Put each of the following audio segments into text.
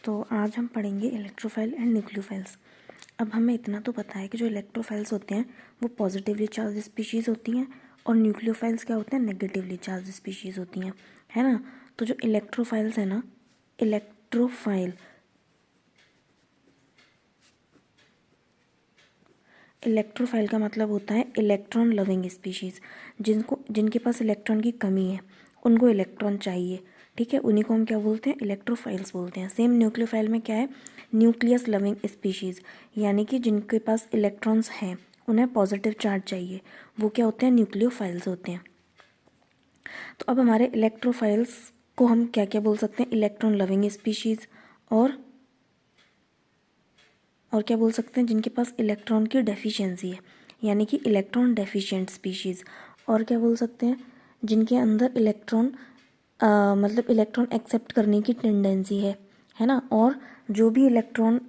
तो आज हम पढ़ेंगे इलेक्ट्रोफाइल एंड न्यूक्लियोफाइल्स। अब हमें इतना तो पता है कि जो इलेक्ट्रोफाइल्स होते हैं वो पॉजिटिवली चार्ज स्पीशीज़ होती हैं और न्यूक्लियोफाइल्स क्या होते हैं, नेगेटिवली चार्ज स्पीशीज़ होती हैं, है ना। तो जो इलेक्ट्रोफाइल्स है ना, इलेक्ट्रोफाइल का मतलब होता है इलेक्ट्रॉन लविंग स्पीशीज़, जिनके पास इलेक्ट्रॉन की कमी है, उनको इलेक्ट्रॉन चाहिए, ठीक है, उन्हीं को हम क्या बोलते हैं, इलेक्ट्रोफाइल्स बोलते हैं। सेम न्यूक्लियोफाइल में क्या है, न्यूक्लियस लविंग स्पीशीज़, यानी कि जिनके पास इलेक्ट्रॉन्स हैं, उन्हें पॉजिटिव चार्ज चाहिए, वो क्या होते हैं, न्यूक्लियोफाइल्स होते हैं। तो अब हमारे इलेक्ट्रोफाइल्स को हम क्या क्या बोल सकते हैं, इलेक्ट्रॉन लविंग स्पीशीज़, और क्या बोल सकते हैं, जिनके पास इलेक्ट्रॉन की डेफिशिएंसी है, यानी कि इलेक्ट्रॉन डेफिशिएंट स्पीशीज़। और क्या बोल सकते हैं, जिनके अंदर इलेक्ट्रॉन मतलब इलेक्ट्रॉन एक्सेप्ट करने की टेंडेंसी है ना। और जो भी इलेक्ट्रॉन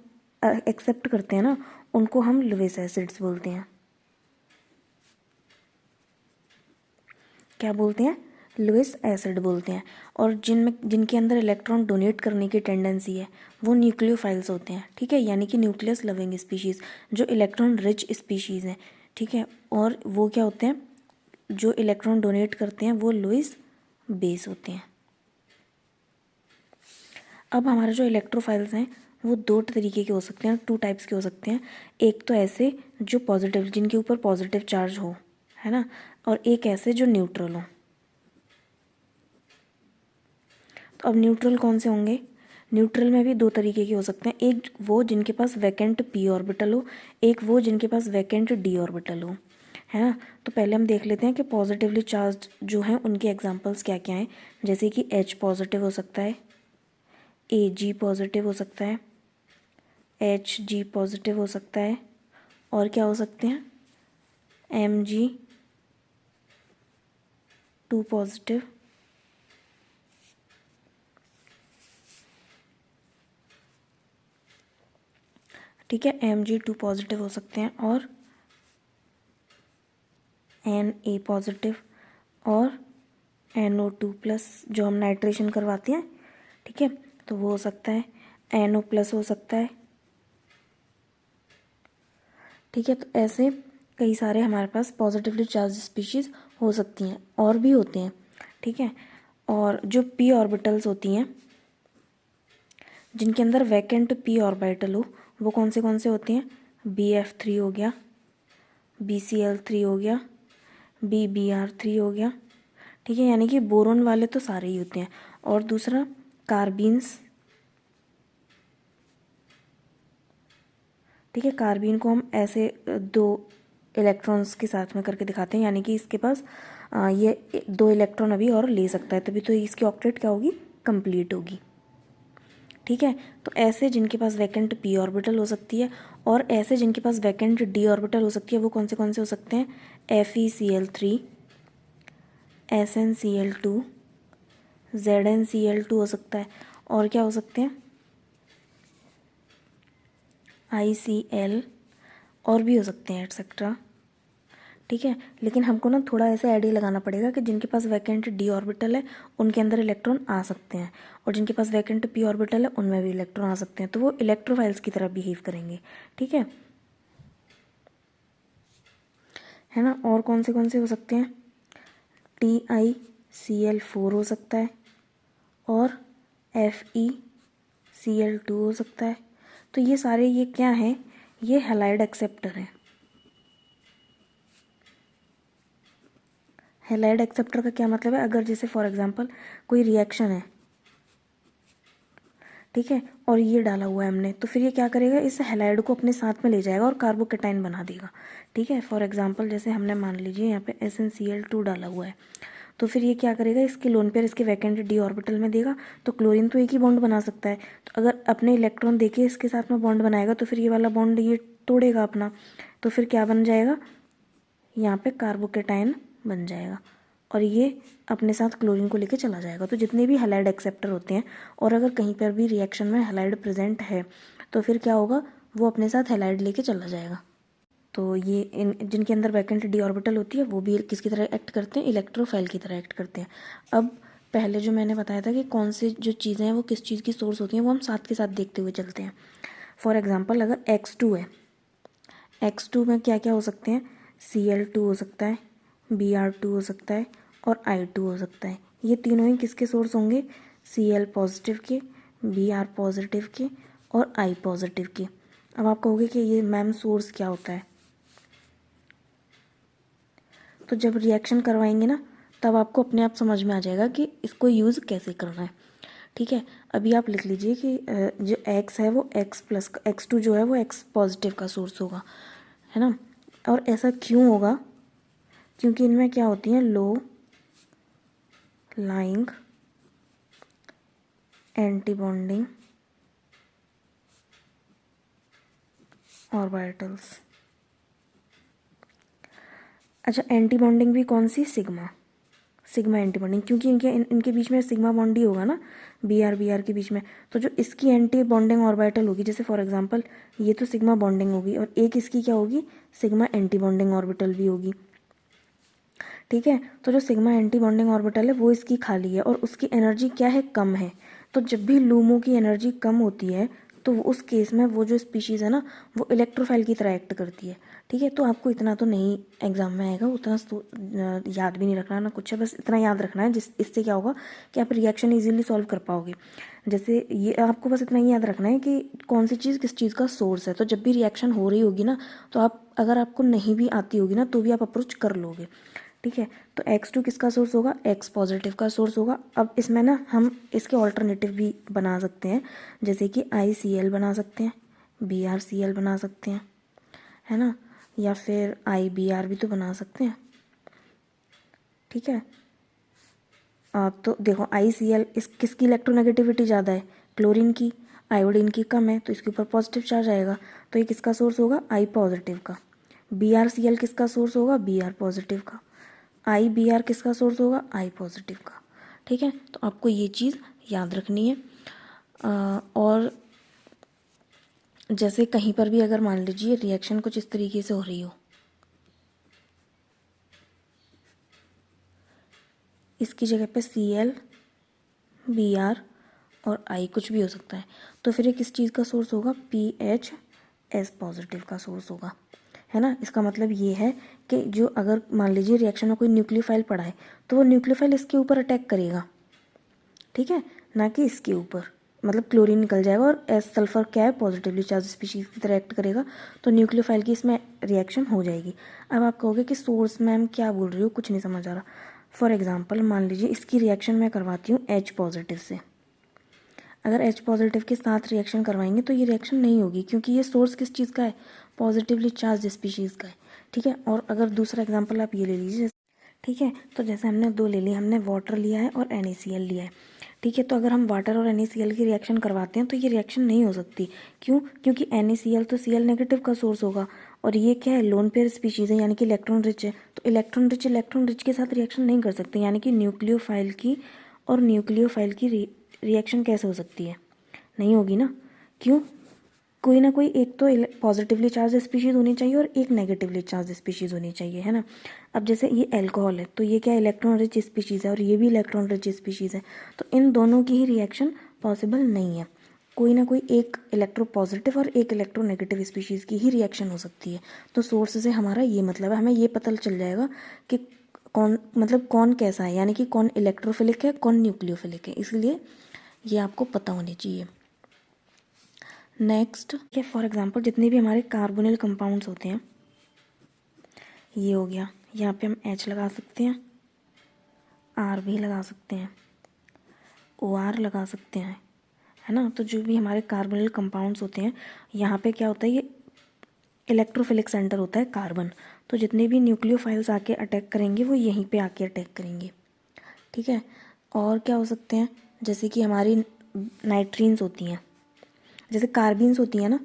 एक्सेप्ट करते हैं ना, उनको हम लुईस एसिड्स बोलते हैं। क्या बोलते हैं, लुईस एसिड बोलते हैं। और जिनके अंदर इलेक्ट्रॉन डोनेट करने की टेंडेंसी है, वो न्यूक्लियोफाइल्स होते हैं, ठीक है, यानी कि न्यूक्लियस लविंग स्पीशीज़, जो इलेक्ट्रॉन रिच स्पीशीज़ हैं, ठीक है। और वो क्या होते हैं, जो इलेक्ट्रॉन डोनेट करते हैं वो लुईस बेस होते हैं। अब हमारे जो इलेक्ट्रोफाइल्स हैं वो दो तरीके के हो सकते हैं, 2 टाइप्स के हो सकते हैं। एक तो ऐसे जो पॉजिटिव, जिनके ऊपर पॉजिटिव चार्ज हो, है ना, और एक ऐसे जो न्यूट्रल हो। तो अब न्यूट्रल कौन से होंगे, न्यूट्रल में भी 2 तरीके के हो सकते हैं। एक वो जिनके पास वैकेंट p ऑर्बिटल हो, एक वो जिनके पास वैकेंट d ऑर्बिटल हो, है ना। तो पहले हम देख लेते हैं कि पॉजिटिवली चार्ज जो हैं उनके एग्जांपल्स क्या क्या हैं। जैसे कि H पॉजिटिव हो सकता है, Ag पॉजिटिव हो सकता है, Hg पॉजिटिव हो सकता है, और क्या हो सकते हैं, Mg2 पॉजिटिव, ठीक है, Mg2 पॉजिटिव हो सकते हैं, और Na पॉजिटिव, और NO2 प्लस जो हम नाइट्रेशन करवाते हैं, ठीक है, तो वो हो सकता है, NO प्लस हो सकता है, ठीक है। तो ऐसे कई सारे हमारे पास पॉजिटिवली चार्ज स्पीशीज़ हो सकती हैं, और भी होते हैं, ठीक है। और जो p ऑर्बिटल्स होती हैं, जिनके अंदर वैकेंट p ऑर्बिटल हो, वो कौन से होते हैं, Bf3 हो गया, Bcl3 हो गया, Bbr3 हो गया, ठीक है, यानी कि बोरोन वाले तो सारे ही होते हैं। और दूसरा कार्बीन्स, ठीक है, कार्बीन को हम ऐसे 2 इलेक्ट्रॉन्स के साथ में करके दिखाते हैं, यानी कि इसके पास ये 2 इलेक्ट्रॉन अभी और ले सकता है, तभी तो इसकी ऑक्टेट क्या होगी, कंप्लीट होगी, ठीक है। तो ऐसे जिनके पास वैकेंट p ऑर्बिटल हो सकती है, और ऐसे जिनके पास वैकेंट d ऑर्बिटल हो सकती है, वो कौन से हो सकते हैं, FeCl3, SnCl2, ZnCl2 हो सकता है, और क्या हो सकते हैं, ICl, और भी हो सकते हैं एटसेट्रा, ठीक है। लेकिन हमको ना थोड़ा ऐसे आइडिया लगाना पड़ेगा कि जिनके पास वैकेंट d ऑर्बिटल है उनके अंदर इलेक्ट्रॉन आ सकते हैं, और जिनके पास वैकेंट p ऑर्बिटल है उनमें भी इलेक्ट्रॉन आ सकते हैं, तो वो इलेक्ट्रोफाइल्स की तरह बिहेव करेंगे, ठीक है ना। और कौन से हो सकते हैं, TiCl4 हो सकता है, और FeCl2 हो सकता है। तो ये सारे ये क्या हैं, ये हैलाइड एक्सेप्टर हैं। हैलाइड एक्सेप्टर का क्या मतलब है, अगर जैसे फॉर एग्जांपल कोई रिएक्शन है, ठीक है, और ये डाला हुआ है हमने, तो फिर ये क्या करेगा, इस हैलाइड को अपने साथ में ले जाएगा और कार्बोकेटाइन बना देगा, ठीक है। फॉर एग्जांपल जैसे हमने मान लीजिए यहाँ पे SnCl2 डाला हुआ है, तो फिर ये क्या करेगा, इसके लोन पेयर इसके वैकेंट d ऑर्बिटल में देगा, तो क्लोरीन तो एक ही बॉन्ड बना सकता है, तो अगर अपने इलेक्ट्रॉन देके इसके साथ में बॉन्ड बनाएगा, तो फिर ये वाला बॉन्ड ये तोड़ेगा अपना, तो फिर क्या बन जाएगा, यहाँ पे कार्बोकेटाइन बन जाएगा, और ये अपने साथ क्लोरीन को लेके चला जाएगा। तो जितने भी हैलाइड एक्सेप्टर होते हैं, और अगर कहीं पर भी रिएक्शन में हैलाइड प्रेजेंट है, तो फिर क्या होगा, वो अपने साथ हैलाइड लेके चला जाएगा। तो ये जिनके अंदर वैकेंट d ऑर्बिटल होती है, वो भी किसकी तरह एक्ट करते हैं, इलेक्ट्रोफाइल की तरह एक्ट करते हैं। अब पहले जो मैंने बताया था कि कौन से जो चीज़ें हैं वो किस चीज़ की सोर्स होती हैं, वो हम साथ के साथ देखते हुए चलते हैं। फॉर एग्जांपल अगर X2 है, X2 में क्या क्या हो सकते हैं, Cl2 हो सकता है, Br2 हो सकता है और I2 हो सकता है। ये तीनों ही किसके सोर्स होंगे, Cl पॉजिटिव के, Br पॉजिटिव के और I पॉजिटिव के। अब आप कहोगे कि ये मैम सोर्स क्या होता है, तो जब रिएक्शन करवाएंगे ना तब आपको अपने आप समझ में आ जाएगा कि इसको यूज़ कैसे करना है। ठीक है, अभी आप लिख लीजिए कि जो X है वो X प्लस X2 जो है वो X पॉजिटिव का सोर्स होगा, है ना। और ऐसा क्यों होगा, क्योंकि इनमें क्या होती हैं, low lying anti bonding orbitals. अच्छा, एंटी बॉन्डिंग भी कौन सी, सिग्मा एंटी बॉन्डिंग, क्योंकि इनके बीच में सिग्मा बॉन्ड ही होगा ना, बी आर के बीच में। तो जो इसकी एंटी बॉन्डिंग ऑर्बिटल होगी, जैसे फॉर एग्जांपल ये तो सिग्मा बॉन्डिंग होगी और एक इसकी क्या होगी, सिग्मा एंटी बॉन्डिंग ऑर्बिटल भी होगी। ठीक है, तो जो सिग्मा एंटी बॉन्डिंग ऑर्बिटल है वो इसकी खाली है और उसकी एनर्जी क्या है, कम है। तो जब भी लूमो की एनर्जी कम होती है तो उस केस में वो जो स्पीशीज़ है ना वो इलेक्ट्रोफाइल की तरह एक्ट करती है। ठीक है, तो आपको इतना तो नहीं एग्जाम में आएगा, उतना याद भी नहीं रखना ना कुछ है, बस इतना याद रखना है इससे क्या होगा कि आप रिएक्शन इजीली सॉल्व कर पाओगे। जैसे ये आपको बस इतना ही याद रखना है कि कौन सी चीज़ किस चीज़ का सोर्स है। तो जब भी रिएक्शन हो रही होगी ना तो आप, अगर आपको नहीं भी आती होगी ना तो भी आप अप्रोच कर लोगे। ठीक है, तो X2 किसका सोर्स होगा, X पॉजिटिव का सोर्स होगा। अब इसमें ना हम इसके ऑल्टरनेटिव भी बना सकते हैं, जैसे कि ICl बना सकते हैं, BrCl बना सकते हैं, है ना, या फिर IBr भी तो बना सकते हैं। ठीक है, तो देखो ICl इस किसकी इलेक्ट्रोनेगेटिविटी ज़्यादा है, क्लोरीन की, आयोडीन की कम है, तो इसके ऊपर पॉजिटिव चार्ज आएगा, तो ये किसका सोर्स होगा, I पॉजिटिव का। BrCl किसका सोर्स होगा, Br पॉजिटिव का। IBr किसका सोर्स होगा, I पॉजिटिव का। ठीक है, तो आपको ये चीज़ याद रखनी है। और जैसे कहीं पर भी अगर मान लीजिए रिएक्शन कुछ इस तरीके से हो रही हो, इसकी जगह पे Cl, Br और I कुछ भी हो सकता है, तो फिर ये किस चीज़ का सोर्स होगा, PHS पॉजिटिव का सोर्स होगा, है ना। इसका मतलब ये है कि जो अगर मान लीजिए रिएक्शन में कोई न्यूक्लियोफाइल पड़ा है तो वो न्यूक्लियोफाइल इसके ऊपर अटैक करेगा, ठीक है, ना कि इसके ऊपर। मतलब क्लोरीन निकल जाएगा और एस सल्फर क्या है, पॉजिटिवली चार्ज स्पीशीज की तरह एक्ट करेगा, तो न्यूक्लियोफाइल की इसमें रिएक्शन हो जाएगी। अब आप कहोगे कि सोर्स मैम क्या बोल रही हो, कुछ नहीं समझ आ रहा। फॉर एग्जाम्पल मान लीजिए इसकी रिएक्शन मैं करवाती हूँ H पॉजिटिव से। अगर H पॉजिटिव के साथ रिएक्शन करवाएंगे तो ये रिएक्शन नहीं होगी, क्योंकि ये सोर्स किस चीज़ का है, पॉजिटिवली चार्ज स्पीशीज़ का है। ठीक है, और अगर दूसरा एग्जाम्पल आप ये ले लीजिए, ठीक है, तो जैसे हमने दो ले लिया, हमने वाटर लिया है और NaCl लिया है। ठीक है, तो अगर हम वाटर और NaCl की रिएक्शन करवाते हैं तो ये रिएक्शन नहीं हो सकती। क्यों, क्योंकि NaCl तो Cl नेगेटिव का सोर्स होगा और ये क्या है, लोन पेयर स्पीशीज़ है, यानी कि इलेक्ट्रॉन रिच है, तो इलेक्ट्रॉन रिच के साथ रिएक्शन नहीं कर सकते, यानी कि न्यूक्लियोफाइल की और न्यूक्लियोफाइल की रिएक्शन कैसे हो सकती है, नहीं होगी ना। क्यों, कोई ना कोई एक तो पॉजिटिवली चार्ज स्पीशीज़ होनी चाहिए और एक नेगेटिवली चार्ज स्पीशीज़ होनी चाहिए, है ना। अब जैसे ये अल्कोहल है तो ये क्या इलेक्ट्रॉन रिच स्पीशीज़ है और ये भी इलेक्ट्रॉन रिच स्पीशीज़ है, तो इन दोनों की ही रिएक्शन पॉसिबल नहीं है। कोई ना कोई एक इलेक्ट्रो पॉजिटिव और एक इलेक्ट्रो नेगेटिव स्पीशीज़ की ही रिएक्शन हो सकती है। तो सोर्स से हमारा ये मतलब है, हमें ये पता चल जाएगा कि कौन, मतलब कौन कैसा है, यानी कि कौन इलेक्ट्रोफिलिक है, कौन न्यूक्लियोफिलिक है, इसलिए ये आपको पता होनी चाहिए। नेक्स्ट क्या, फॉर एग्जांपल जितने भी हमारे कार्बोनिल कंपाउंड्स होते हैं, ये हो गया, यहाँ पे हम H लगा सकते हैं, R भी लगा सकते हैं, OR लगा सकते हैं, है ना। तो जो भी हमारे कार्बोनिल कंपाउंड्स होते हैं, यहाँ पे क्या होता है, ये इलेक्ट्रोफिलिक सेंटर होता है कार्बन, तो जितने भी न्यूक्लियोफाइल्स आके अटैक करेंगे वो यहीं पे आके अटैक करेंगे। ठीक है, और क्या हो सकते हैं, जैसे कि हमारी नाइट्रीन्स होती हैं, जैसे कार्बीन्स होती हैं ना,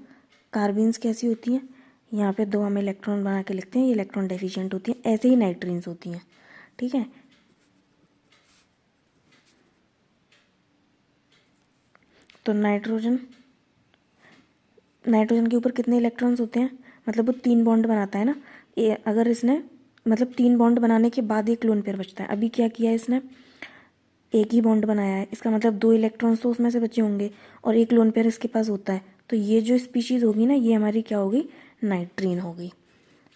कार्बीन्स कैसी होती हैं, यहाँ पे 2 हम इलेक्ट्रॉन बना के लिखते हैं, ये इलेक्ट्रॉन डेफिशिएंट होती हैं, ऐसे ही नाइट्रीन्स होती हैं। ठीक है, तो नाइट्रोजन के ऊपर कितने इलेक्ट्रॉन्स होते हैं, मतलब वो 3 बॉन्ड बनाता है ना, ये अगर इसने मतलब 3 बॉन्ड बनाने के बाद एक लोन पेयर बचता है। अभी क्या किया इसने, एक ही बॉन्ड बनाया है, इसका मतलब 2 इलेक्ट्रॉन्स तो उसमें से बचे होंगे और एक लोन पेयर इसके पास होता है, तो ये जो स्पीशीज़ होगी ना, ये हमारी क्या होगी, नाइट्रीन होगी।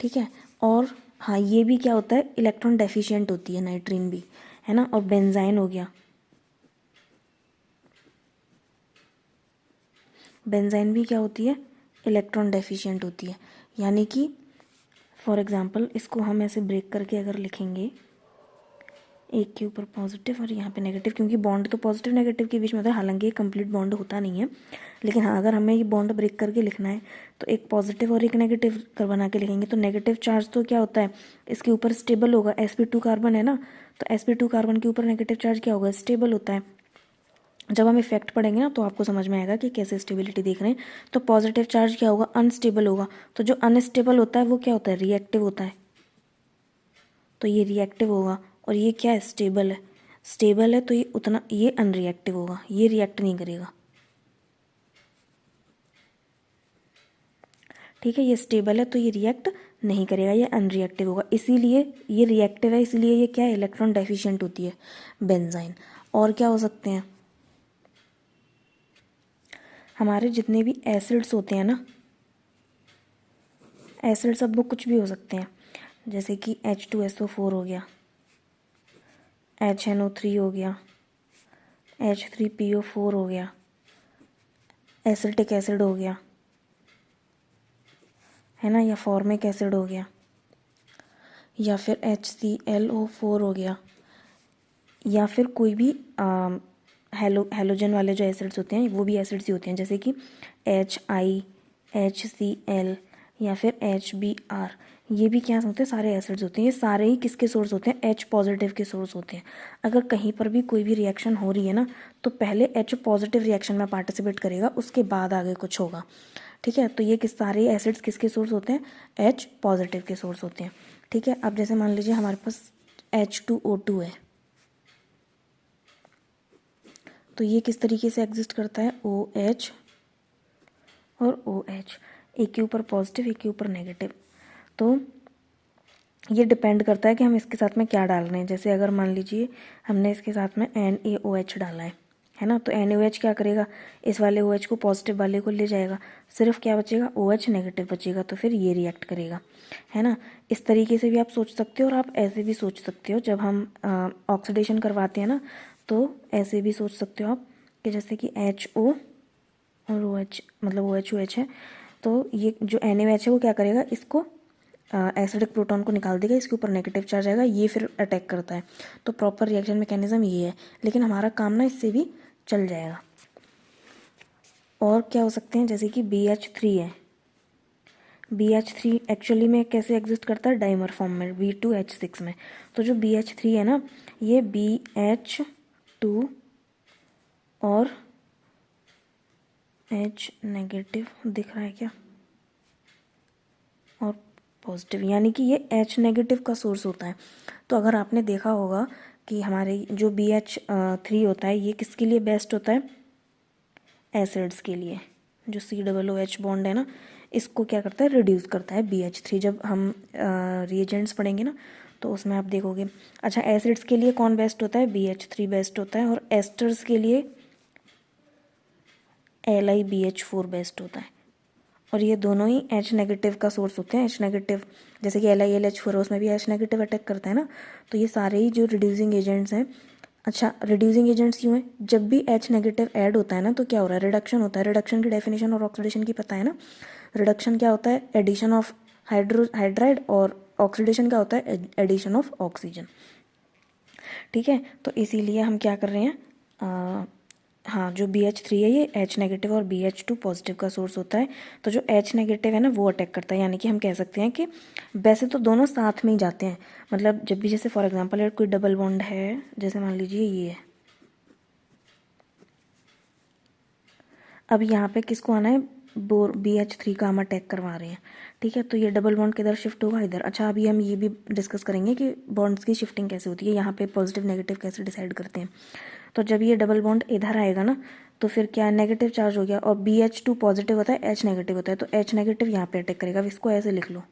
ठीक है। और हाँ, ये भी क्या होता है, इलेक्ट्रॉन डेफिशिएंट होती है नाइट्रीन भी, है ना। और बेंजाइन हो गया, बेंजाइन भी क्या होती है, इलेक्ट्रॉन डेफिशिएंट होती है। यानी कि फॉर एग्जांपल इसको हम ऐसे ब्रेक करके अगर लिखेंगे, एक के ऊपर पॉजिटिव और यहाँ पे नेगेटिव, क्योंकि बॉन्ड तो पॉजिटिव नेगेटिव के बीच में होता है, हालांकि ये कंप्लीट बॉन्ड होता नहीं है, लेकिन हाँ अगर हमें ये बॉन्ड ब्रेक करके लिखना है तो एक पॉजिटिव और एक नेगेटिव कर बना के लिखेंगे। तो नेगेटिव चार्ज तो क्या होता है, इसके ऊपर स्टेबल होगा, sp2 कार्बन है ना, तो sp2 कार्बन के ऊपर नेगेटिव चार्ज क्या होगा, स्टेबल होता है। जब हम इफेक्ट पढ़ेंगे ना तो आपको समझ में आएगा कि कैसे स्टेबिलिटी देख रहे हैं। तो पॉजिटिव चार्ज क्या होगा, अनस्टेबल होगा, तो जो अनस्टेबल होता है वो क्या होता है, रिएक्टिव होता है, तो ये रिएक्टिव होगा। और ये क्या है, स्टेबल है, स्टेबल है तो ये उतना, ये अनरिएक्टिव होगा, ये रिएक्ट नहीं करेगा। ठीक है, ये स्टेबल है तो ये रिएक्ट नहीं करेगा, ये अनरिएक्टिव होगा, इसीलिए ये रिएक्टिव है, इसीलिए ये क्या है, इलेक्ट्रॉन डेफिशिएंट होती है बेंजाइन। और क्या हो सकते हैं, हमारे जितने भी एसिड्स होते हैं ना, एसिड्स अब वो कुछ भी हो सकते हैं, जैसे कि H2SO4 हो गया, HNO3 हो गया, H3PO4 हो गया, एसिटिक एसिड हो गया, है ना, या फॉर्मिक एसिड हो गया, या फिर HClO4 हो गया, या फिर कोई भी हैलोजन वाले जो एसिड्स होते हैं वो भी एसिड्स ही होते हैं, जैसे कि HI, HCl या फिर HBr, ये भी क्या होते हैं, सारे एसिड्स होते हैं। ये सारे ही किसके सोर्स होते हैं, H पॉजिटिव के सोर्स होते हैं। अगर कहीं पर भी कोई भी रिएक्शन हो रही है ना, तो पहले H पॉजिटिव रिएक्शन में पार्टिसिपेट करेगा, उसके बाद आगे कुछ होगा। ठीक है, तो ये सारे एसिड्स किसके सोर्स होते हैं, H पॉजिटिव के सोर्स होते हैं। ठीक है, अब जैसे मान लीजिए हमारे पास H2O2 है, तो ये किस तरीके से एग्जिस्ट करता है, OH और OH, एक के ऊपर पॉजिटिव एक के ऊपर नेगेटिव। तो ये डिपेंड करता है कि हम इसके साथ में क्या डाल रहे हैं। जैसे अगर मान लीजिए हमने इसके साथ में NaOH डाला है ना, तो NaOH क्या करेगा, इस वाले OH को पॉजिटिव वाले को ले जाएगा, सिर्फ क्या बचेगा, OH नेगेटिव बचेगा, तो फिर ये रिएक्ट करेगा, है ना। इस तरीके से भी आप सोच सकते हो, और आप ऐसे भी सोच सकते हो, जब हम ऑक्सीडेशन करवाते हैं ना, तो ऐसे भी सोच सकते हो आप कि जैसे कि HO और OH, मतलब OH है, तो ये जो NaOH है वो क्या करेगा, इसको एसिडिक प्रोटॉन को निकाल देगा, इसके ऊपर नेगेटिव चार्ज आएगा, ये फिर अटैक करता है। तो प्रॉपर रिएक्शन मैकेनिज्म ये है, लेकिन हमारा काम ना इससे भी चल जाएगा। और क्या हो सकते हैं, जैसे कि BH3 है, BH3 एक्चुअली में कैसे एग्जिस्ट करता है, डाइमर फॉर्म में, B2H6 में। तो जो BH3 है ना, ये BH2 और H नेगेटिव दिख रहा है क्या, और पॉजिटिव, यानी कि ये H नेगेटिव का सोर्स होता है। तो अगर आपने देखा होगा कि हमारे जो BH3 होता है, ये किसके लिए बेस्ट होता है, एसिड्स के लिए। जो COOH बॉन्ड है ना, इसको क्या करता है, रिड्यूस करता है BH3। जब हम रिएजेंट्स पढ़ेंगे ना, तो उसमें आप देखोगे। अच्छा, एसिड्स के लिए कौन बेस्ट होता है, BH3 बेस्ट होता है, और एस्टर्स के लिए LiBH4 बेस्ट होता है। और ये दोनों ही H नेगेटिव का सोर्स होते हैं। H नेगेटिव, जैसे कि LiLH4 है, उसमें भी H नेगेटिव अटैक करता है ना। तो ये सारे ही जो रिड्यूसिंग एजेंट्स हैं। अच्छा, रिड्यूसिंग एजेंट्स क्यों हैं, जब भी H नेगेटिव ऐड होता है ना, तो क्या हो रहा है, रिडक्शन होता है। रिडक्शन की डेफिनेशन और ऑक्सीडेशन की पता है ना। रिडक्शन क्या होता है, एडिशन ऑफ हाइड्राइड, और ऑक्सीडेशन क्या होता है, एडिशन ऑफ ऑक्सीजन। ठीक है, तो इसीलिए हम क्या कर रहे हैं, हाँ, जो BH3 है ये H नेगेटिव और BH2 पॉजिटिव का सोर्स होता है। तो जो H नेगेटिव है ना, वो अटैक करता है। यानी कि हम कह सकते हैं कि वैसे तो दोनों साथ में ही जाते हैं, मतलब जब भी, जैसे फॉर एग्जांपल अगर कोई डबल बॉन्ड है, जैसे मान लीजिए ये है, अब यहाँ पे किसको आना है, BH3 का हम अटैक करवा रहे हैं। ठीक है, तो ये डबल बॉन्ड किधर शिफ्ट होगा, इधर। अच्छा, अभी हम ये भी डिस्कस करेंगे कि बॉन्ड्स की शिफ्टिंग कैसे होती है, यहाँ पे पॉजिटिव नेगेटिव कैसे डिसाइड करते हैं। तो जब ये डबल बॉन्ड इधर आएगा ना, तो फिर क्या, नेगेटिव चार्ज हो गया, और BH2 पॉजिटिव होता है, H नेगेटिव होता है, तो H नेगेटिव यहाँ पे अटैक करेगा। अब इसको ऐसे लिख लो,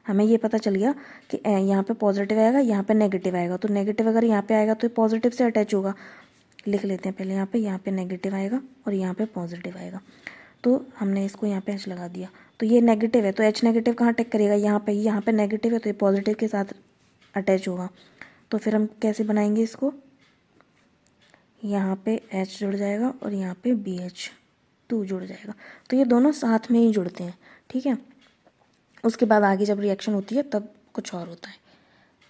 हमें ये पता चल गया कि यहाँ पे पॉजिटिव आएगा, यहाँ पे नेगेटिव आएगा, तो नेगेटिव अगर यहाँ पे आएगा तो ये पॉजिटिव से अटैच होगा। लिख लेते हैं पहले, यहाँ पे नेगेटिव आएगा और यहाँ पे पॉजिटिव आएगा। तो हमने इसको यहाँ पे एच लगा दिया, तो ये नेगेटिव है तो एच नेगेटिव कहाँ अटैक करेगा, यहाँ पे नेगेटिव है तो ये पॉजिटिव के साथ अटैच होगा। तो फिर हम कैसे बनाएंगे इसको, यहाँ पे एच जुड़ जाएगा और यहाँ पे BH2 जुड़ जाएगा, तो ये दोनों साथ में ही जुड़ते हैं। ठीक है, उसके बाद आगे जब रिएक्शन होती है तब कुछ और होता है।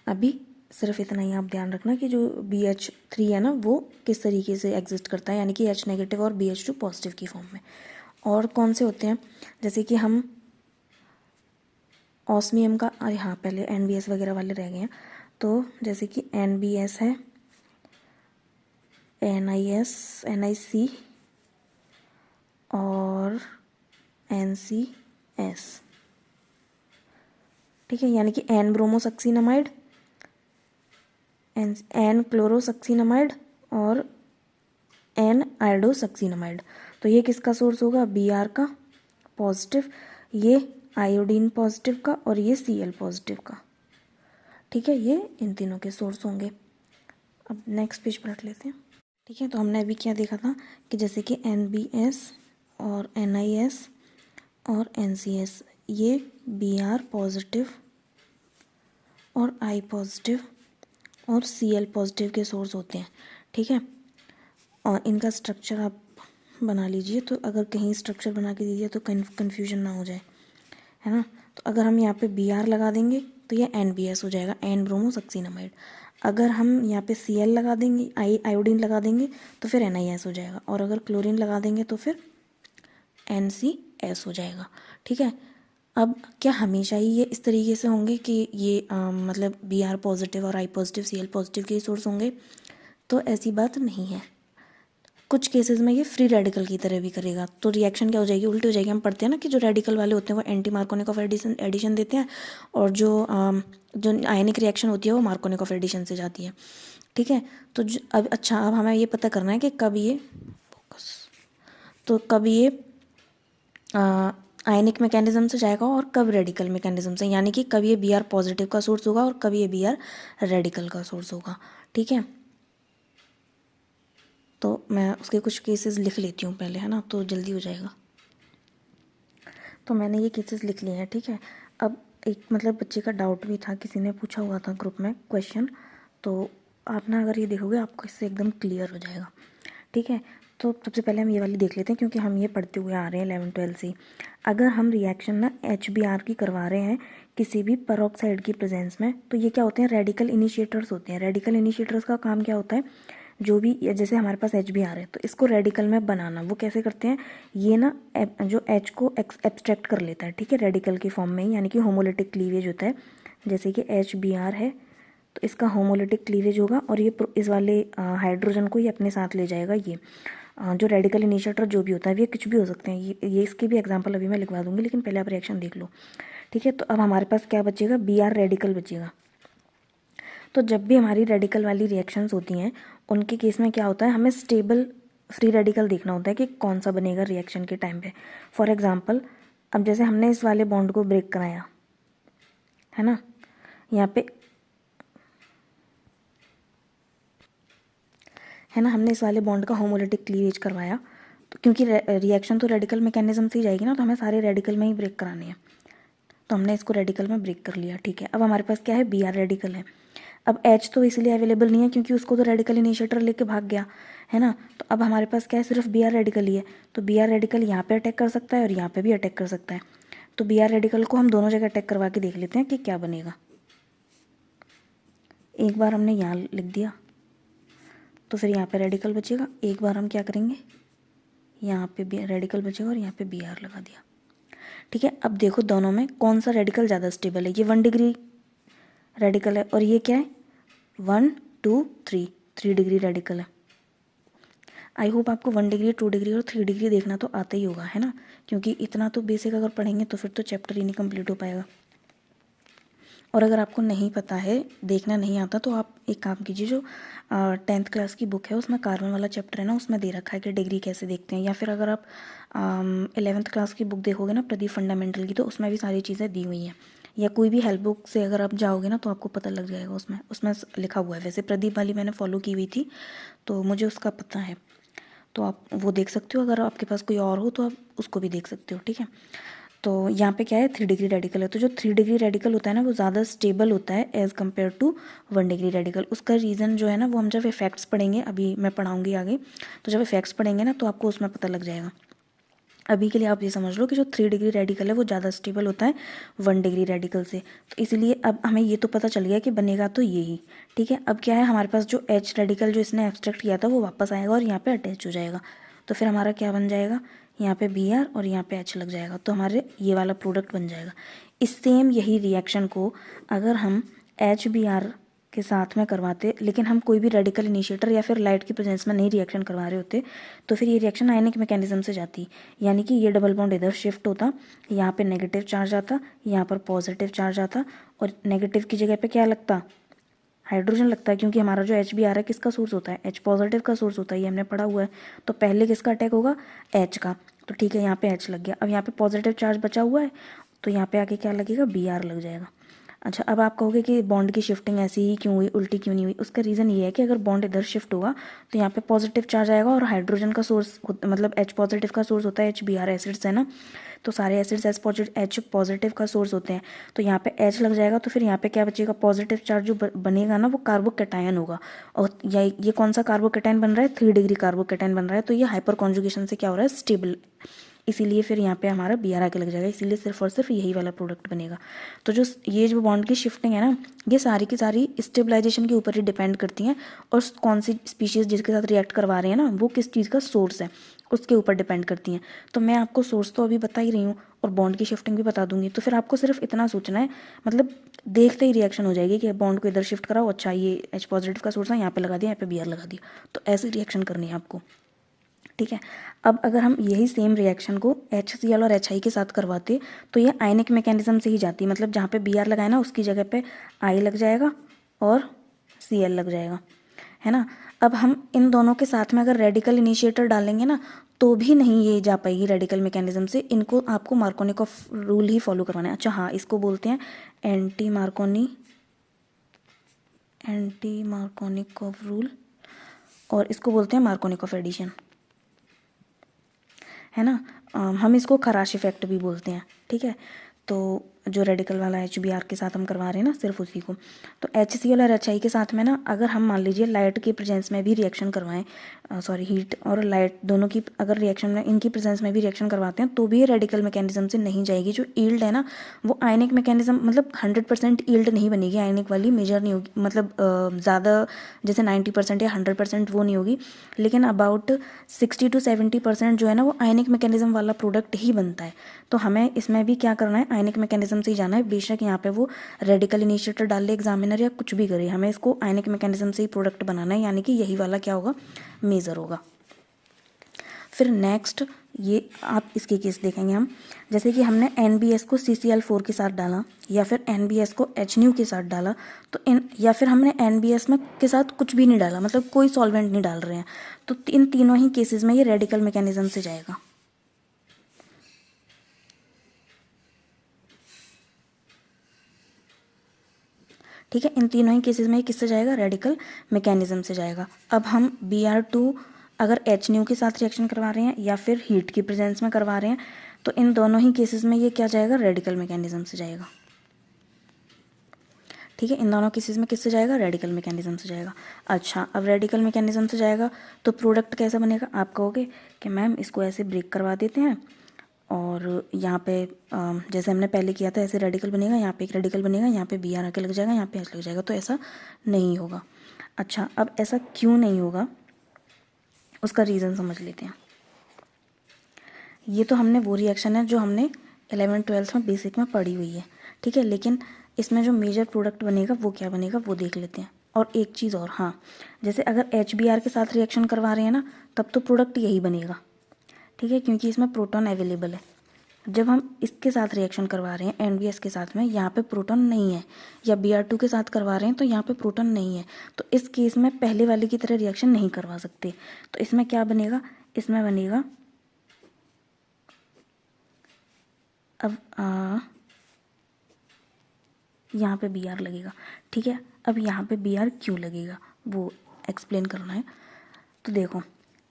अभी सिर्फ इतना ही आप ध्यान रखना कि जो BH3 है ना वो किस तरीके से एग्जिस्ट करता है, यानी कि H नेगेटिव और BH2 पॉजिटिव की फॉर्म में। और कौन से होते हैं, जैसे कि हम ऑस्मियम का, अरे हाँ पहले NBS वगैरह वाले रह गए हैं, तो जैसे कि NBS है, NIS, NIC और NCS। ठीक है, यानी कि N ब्रोमोसक्सीनामाइड, N क्लोरोसक्सीनामाइड और N आयोडोसक्सीनामाइड। तो ये किसका सोर्स होगा, Br का पॉजिटिव, ये आयोडीन पॉजिटिव का और ये Cl पॉजिटिव का। ठीक है, ये इन तीनों के सोर्स होंगे। अब नेक्स्ट पेज पलट लेते हैं। ठीक है, तो हमने अभी क्या देखा था कि जैसे कि NBS और NIS और NCS ये Br पॉजिटिव और I पॉजिटिव और Cl पॉजिटिव के सोर्स होते हैं। ठीक है, और इनका स्ट्रक्चर आप बना लीजिए, तो अगर कहीं स्ट्रक्चर बना के दीजिए तो कन्फ्यूजन ना हो जाए, है ना। तो अगर हम यहाँ पे Br लगा देंगे तो ये NBS हो जाएगा, N ब्रोमोसक्सीनामाइड। अगर हम यहाँ पे Cl लगा देंगे, आयोडीन लगा देंगे तो फिर NIS हो जाएगा, और अगर क्लोरीन लगा देंगे तो फिर NCS हो जाएगा। ठीक है, अब क्या हमेशा ही ये इस तरीके से होंगे कि ये मतलब Br पॉजिटिव और I पॉजिटिव Cl पॉजिटिव के सोर्स होंगे, तो ऐसी बात नहीं है। कुछ केसेस में ये फ्री रेडिकल की तरह भी करेगा, तो रिएक्शन क्या हो जाएगी, उल्टी हो जाएगी। हम पढ़ते हैं ना कि जो रेडिकल वाले होते हैं वो एंटी मार्कोनिक ऑफ एडिशन देते हैं, और जो आयनिक रिएक्शन होती है वो मार्कोनिक ऑफ एडिशन से जाती है। ठीक है, तो अब अच्छा, अब हमें ये पता करना है कि कब ये कब ये आयनिक मैकेनिज्म से जाएगा और कब रेडिकल मैकेनिज्म से, यानी कि कब ये Br पॉजिटिव का सोर्स होगा और कब ये Br रेडिकल का सोर्स होगा। ठीक है, तो मैं उसके कुछ केसेस लिख लेती हूँ पहले, है ना, तो जल्दी हो जाएगा। तो मैंने ये केसेस लिख लिए हैं। ठीक है, अब एक मतलब बच्चे का डाउट भी था, किसी ने पूछा हुआ था ग्रुप में क्वेश्चन, तो आप ना अगर ये देखोगे आपको इससे एकदम क्लियर हो जाएगा। ठीक है, तो सबसे पहले हम ये वाली देख लेते हैं, क्योंकि हम ये पढ़ते हुए आ रहे हैं 11-12 से। अगर हम रिएक्शन ना HBr की करवा रहे हैं किसी भी परऑक्साइड की प्रेजेंस में, तो ये क्या होते हैं, रेडिकल इनिशिएटर्स होते हैं। रेडिकल इनिशिएटर्स का काम क्या होता है, जो भी, जैसे हमारे पास HBr है तो इसको रेडिकल में बनाना, वो कैसे करते हैं, ये ना जो H को एब्स्ट्रैक्ट कर लेता है। ठीक है, रेडिकल की फॉर्म में ही, यानी कि होमोलिटिक क्लीवेज होता है। जैसे कि HBr है तो इसका होमोलिटिक क्लीवेज होगा, और ये इस वाले हाइड्रोजन को ये अपने साथ ले जाएगा। ये जो रेडिकल इनिशिएटर जो भी होता है, ये कुछ भी हो सकते हैं, ये इसकी भी एग्जांपल अभी मैं लिखवा दूंगी, लेकिन पहले आप रिएक्शन देख लो। ठीक है, तो अब हमारे पास क्या बचेगा, Br रेडिकल बचेगा। तो जब भी हमारी रेडिकल वाली रिएक्शंस होती हैं उनके केस में क्या होता है, हमें स्टेबल फ्री रेडिकल देखना होता है कि कौन सा बनेगा रिएक्शन के टाइम पे। फॉर एग्जांपल, अब जैसे हमने इस वाले बॉन्ड को ब्रेक कराया, है ना, यहाँ पे है ना, हमने इस वाले बॉन्ड का होमोलिटिक क्लीवेज करवाया, तो क्योंकि रिएक्शन तो रेडिकल मैकेनिज्म से ही जाएगी ना, तो हमें सारे रेडिकल में ही ब्रेक कराने हैं, तो हमने इसको रेडिकल में ब्रेक कर लिया। ठीक है, अब हमारे पास क्या है, Br रेडिकल है। अब H तो इसलिए अवेलेबल नहीं है क्योंकि उसको तो रेडिकल इनिशिएटर लेके भाग गया, है ना। तो अब हमारे पास क्या है, सिर्फ Br रेडिकल ही है, तो Br रेडिकल यहाँ पे अटैक कर सकता है और यहाँ पे भी अटैक कर सकता है। तो Br रेडिकल को हम दोनों जगह अटैक करवा के देख लेते हैं कि क्या बनेगा। एक बार हमने यहाँ लिख दिया तो फिर यहाँ पे रेडिकल बचेगा, एक बार हम क्या करेंगे, यहाँ पे भी रेडिकल बचेगा और यहाँ पे Br लगा दिया। ठीक है, अब देखो दोनों में कौन सा रेडिकल ज़्यादा स्टेबल है, ये 1 डिग्री रेडिकल है और ये क्या है 1 2 3 डिग्री रेडिकल है। आई होप आपको 1 डिग्री 2 डिग्री और 3 डिग्री देखना तो आता ही होगा, है ना, क्योंकि इतना तो बेसिक अगर पढ़ेंगे तो फिर तो चैप्टर ही नहीं कंप्लीट हो पाएगा। और अगर आपको नहीं पता है, देखना नहीं आता, तो आप एक काम कीजिए, जो 10th क्लास की बुक है उसमें कार्बन वाला चैप्टर है ना, उसमें दे रखा है कि डिग्री कैसे देखते हैं। या फिर अगर आप 11th क्लास की बुक देखोगे ना, प्रदीप फंडामेंटल की, तो उसमें भी सारी चीज़ें दी हुई हैं या कोई भी हेल्प बुक से अगर आप जाओगे ना तो आपको पता लग जाएगा, उसमें उसमें लिखा हुआ है। वैसे प्रदीप वाली मैंने फॉलो की हुई थी तो मुझे उसका पता है, तो आप वो देख सकते हो। अगर आपके पास कोई और हो तो आप उसको भी देख सकते हो, ठीक है। तो यहाँ पे क्या है, 3 डिग्री रेडिकल है। तो जो 3 डिग्री रेडिकल होता है ना वो ज़्यादा स्टेबल होता है as compare to 1 degree radical. उसका रीज़न जो है ना वो हम जब इफेक्ट्स पढ़ेंगे, अभी मैं पढ़ाऊँगी आगे, तो जब इफेक्ट्स पढ़ेंगे ना तो आपको उसमें पता लग जाएगा। अभी के लिए आप ये समझ लो कि जो 3 डिग्री रेडिकल है वो ज़्यादा स्टेबल होता है 1 डिग्री रेडिकल से। तो इसलिए अब हमें ये तो पता चल गया कि बनेगा तो यही, ठीक है। अब क्या है, हमारे पास जो H रेडिकल जो इसने एक्सट्रैक्ट किया था वो वापस आएगा और यहाँ पे अटैच हो जाएगा। तो फिर हमारा क्या बन जाएगा, यहाँ पे Br और यहाँ पे H लग जाएगा, तो हमारे ये वाला प्रोडक्ट बन जाएगा। इस सेम यही रिएक्शन को अगर हम HBr के साथ में करवाते, लेकिन हम कोई भी रेडिकल इनिशिएटर या फिर लाइट की प्रेजेंस में नहीं रिएक्शन करवा रहे होते, तो फिर ये रिएक्शन आयनिक मैकेनिज्म से जाती, यानी कि ये डबल बॉन्ड इधर शिफ्ट होता, यहाँ पे नेगेटिव चार्ज आता, यहाँ पर पॉजिटिव चार्ज आता, और नेगेटिव की जगह पे क्या लगता, हाइड्रोजन लगता है, क्योंकि हमारा जो H भी आ रहा है किसका सोर्स होता है, H पॉजिटिव का सोर्स होता है, ये हमने पढ़ा हुआ है। तो पहले किसका अटैक होगा, H का। तो ठीक है, यहाँ पे H लग गया। अब यहाँ पे पॉजिटिव चार्ज बचा हुआ है, तो यहाँ पे आके क्या लगेगा, Br लग जाएगा। अच्छा, अब आप कहोगे कि बॉन्ड की शिफ्टिंग ऐसी ही क्यों हुई, उल्टी क्यों नहीं हुई। उसका रीज़न ये है कि अगर बॉन्ड इधर शिफ्ट होगा तो यहाँ पे पॉजिटिव चार्ज आएगा, और हाइड्रोजन का सोर्स मतलब H पॉजिटिव का सोर्स होता है HBr एसिड्स है ना, तो सारे एसिड्स H पॉजिटिव का सोर्स होते हैं। तो यहाँ पे H लग जाएगा, तो फिर यहाँ पे क्या बचेगा, पॉजिटिव चार्ज जो बनेगा ना वो कार्बोकैटायन होगा। और ये कौन सा कार्बोकैटायन बन रहा है, 3 डिग्री कार्बोकैटायन बन रहा है। तो ये हाइपर कॉन्जुगेशन से क्या हो रहा है, स्टेबल, इसीलिए फिर यहाँ पे हमारा Br आके लग जाएगा, इसीलिए सिर्फ और सिर्फ यही वाला प्रोडक्ट बनेगा। तो जो ये जो बॉन्ड की शिफ्टिंग है ना, ये सारी की सारी स्टेबलाइजेशन के ऊपर ही डिपेंड करती हैं, और कौन सी स्पीशीज़ जिसके साथ रिएक्ट करवा रहे हैं ना वो किस चीज़ का सोर्स है उसके ऊपर डिपेंड करती हैं। तो मैं आपको सोर्स तो अभी बता ही रही हूँ और बॉन्ड की शिफ्टिंग भी बता दूंगी। तो फिर आपको सिर्फ इतना सोचना है, मतलब देखते ही रिएक्शन हो जाएगी कि बॉन्ड को इधर शिफ्ट कराओ, अच्छा ये H पॉजिटिव का सोर्स है, यहाँ पे लगा दिया, यहाँ पे Br लगा दिया, तो ऐसी रिएक्शन करनी है आपको, ठीक है। अब अगर हम यही सेम रिएक्शन को HCl और HI के साथ करवाते तो ये आयनिक मैकेनिज्म से ही जाती, मतलब जहाँ पे Br लगाए ना उसकी जगह पे I लग जाएगा और Cl लग जाएगा, है ना। अब हम इन दोनों के साथ में अगर रेडिकल इनिशिएटर डालेंगे ना तो भी नहीं ये जा पाएगी रेडिकल मैकेनिज्म से, इनको आपको मार्कोनिकॉफ रूल ही फॉलो करवाना है। अच्छा हाँ, इसको बोलते हैं एंटी मार्कोनिकॉफ रूल, और इसको बोलते हैं मार्कोनिकॉफ एडिशन, है ना। हम इसको खराश इफेक्ट भी बोलते हैं, ठीक है। तो जो रेडिकल वाला HBr के साथ हम करवा रहे हैं ना सिर्फ उसी को, तो HCl और HI के साथ में ना अगर हम मान लीजिए लाइट की प्रेजेंस में भी रिएक्शन करवाएं, सॉरी हीट और लाइट दोनों की अगर रिएक्शन में इनकी प्रेजेंस में भी रिएक्शन करवाते हैं तो भी रेडिकल मैकेनिज्म से नहीं जाएगी। जो ईल्ड है ना वो आयनिक मैकेनिज्म, मतलब 100% ईल्ड नहीं बनेगी आयनिक वाली, मेजर नहीं होगी, मतलब ज़्यादा जैसे 90% या 100% वो नहीं होगी, लेकिन अबाउट 60 to 70% जो है ना वो आयनिक मैकेनिज्म वाला प्रोडक्ट ही बनता है। तो हमें इसमें भी क्या करना है, आयनिक मैकेनिज्म से ही जाना है, बेशक यहाँ पे वो रेडिकल इनिशिएटर डाल ले एग्जामिनर या कुछ भी करे, हमें इसको आयनिक मैकेनिज्म से ही प्रोडक्ट बनाना है, यानी कि यही वाला क्या होगा, मेजर होगा। फिर नेक्स्ट ये आप इसके केस देखेंगे हम, जैसे कि हमने NBS को CCl4 के साथ डाला या फिर NBS को HNu के साथ डाला, तो या फिर हमने NBS में के साथ कुछ भी नहीं डाला, मतलब कोई सॉल्वेंट नहीं डाल रहे हैं, तो इन तीनों ही केसेस में ये रेडिकल मैकेनिज्म से जाएगा। ठीक है, इन तीनों ही केसेस में ये किससे जाएगा, रेडिकल मैकेनिज्म से जाएगा। अब हम Br2 अगर HNu के साथ रिएक्शन करवा रहे हैं या फिर हीट की प्रेजेंस में करवा रहे हैं तो इन दोनों ही केसेस में ये क्या जाएगा, रेडिकल मैकेनिज्म से जाएगा। ठीक है, इन दोनों केसेस में किससे जाएगा, रेडिकल मैकेनिज्म से जाएगा। अच्छा, अब रेडिकल मैकेनिज्म से जाएगा तो प्रोडक्ट कैसा बनेगा, आप कहोगे कि मैम इसको ऐसे ब्रेक करवा देते हैं और यहाँ पे जैसे हमने पहले किया था ऐसे रेडिकल बनेगा, यहाँ पे एक रेडिकल बनेगा, यहाँ पे Br आके लग जाएगा, यहाँ पे H लग जाएगा, तो ऐसा नहीं होगा। अच्छा, अब ऐसा क्यों नहीं होगा उसका रीज़न समझ लेते हैं। ये तो हमने वो रिएक्शन है जो हमने 11th-12th में बेसिक में पढ़ी हुई है, ठीक है, लेकिन इसमें जो मेजर प्रोडक्ट बनेगा वो क्या बनेगा वो देख लेते हैं। और एक चीज़ और, हाँ, जैसे अगर HBr के साथ रिएक्शन करवा रहे हैं ना तब तो प्रोडक्ट यही बनेगा, ठीक है, क्योंकि इसमें प्रोटॉन अवेलेबल है। जब हम इसके साथ रिएक्शन करवा रहे हैं NBS के साथ में, यहाँ पे प्रोटॉन नहीं है, या Br2 के साथ करवा रहे हैं तो यहाँ पे प्रोटॉन नहीं है, तो इस केस में पहले वाले की तरह रिएक्शन नहीं करवा सकते। तो इसमें क्या बनेगा, इसमें बनेगा अब यहाँ पे बी आर लगेगा। ठीक है, अब यहाँ पे बी आर क्यों लगेगा वो एक्सप्लेन करना है। तो देखो,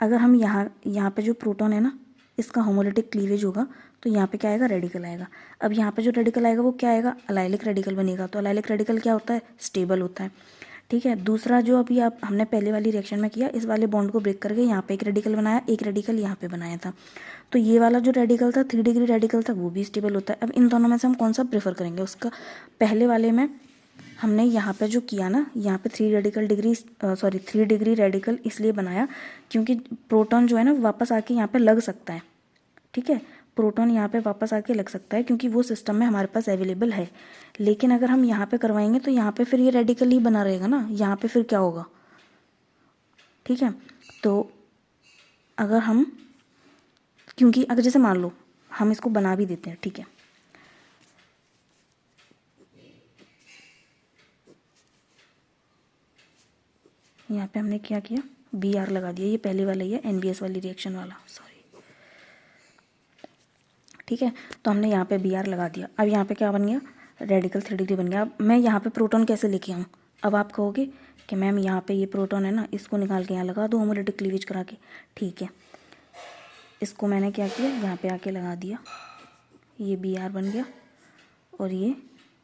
अगर हम यहाँ पे जो प्रोटॉन है ना, इसका होमोलिटिक क्लीवेज होगा तो यहाँ पे क्या आएगा, रेडिकल आएगा। अब यहाँ पे जो रेडिकल आएगा वो क्या आएगा, अलाइलिक रेडिकल बनेगा। तो अलाइलिक रेडिकल क्या होता है, स्टेबल होता है। ठीक है, दूसरा जो अभी हमने पहले वाली रिएक्शन में किया, इस वाले बॉन्ड को ब्रेक करके यहाँ पे एक रेडिकल बनाया, एक रेडिकल यहाँ पे बनाया था। तो ये वाला जो रेडिकल था 3 डिग्री रेडिकल था, वो भी स्टेबल होता है। अब इन दोनों में से हम कौन सा प्रेफर करेंगे, उसका पहले वाले में हमने यहाँ पे जो किया ना, यहाँ पे 3 डिग्री रेडिकल इसलिए बनाया क्योंकि प्रोटॉन जो है ना वापस आके यहाँ पे लग सकता है। ठीक है, प्रोटॉन यहाँ पे वापस आके लग सकता है क्योंकि वो सिस्टम में हमारे पास अवेलेबल है। लेकिन अगर हम यहाँ पे करवाएंगे तो यहाँ पे फिर ये रेडिकल ही बना रहेगा ना, यहाँ पे फिर क्या होगा। ठीक है, तो अगर हम, क्योंकि अगर जैसे मान लो हम इसको बना भी देते हैं, ठीक है, यहाँ पे हमने क्या किया, बी आर लगा दिया। ये पहले वाला ही है, एनबीएस वाली रिएक्शन वाला, सॉरी। ठीक है, तो हमने यहाँ पे बी आर लगा दिया। अब यहाँ पे क्या बन गया, रेडिकल 3 डिग्री बन गया। अब मैं यहाँ पे प्रोटॉन कैसे लेके आऊँ। अब आप कहोगे कि मैम यहाँ पे ये प्रोटॉन है ना, इसको निकाल के यहाँ लगा दो होमोलिटिक क्लीवेज करा के। ठीक है, इसको मैंने क्या किया, यहाँ पे आके लगा दिया, ये बी आर बन गया। और ये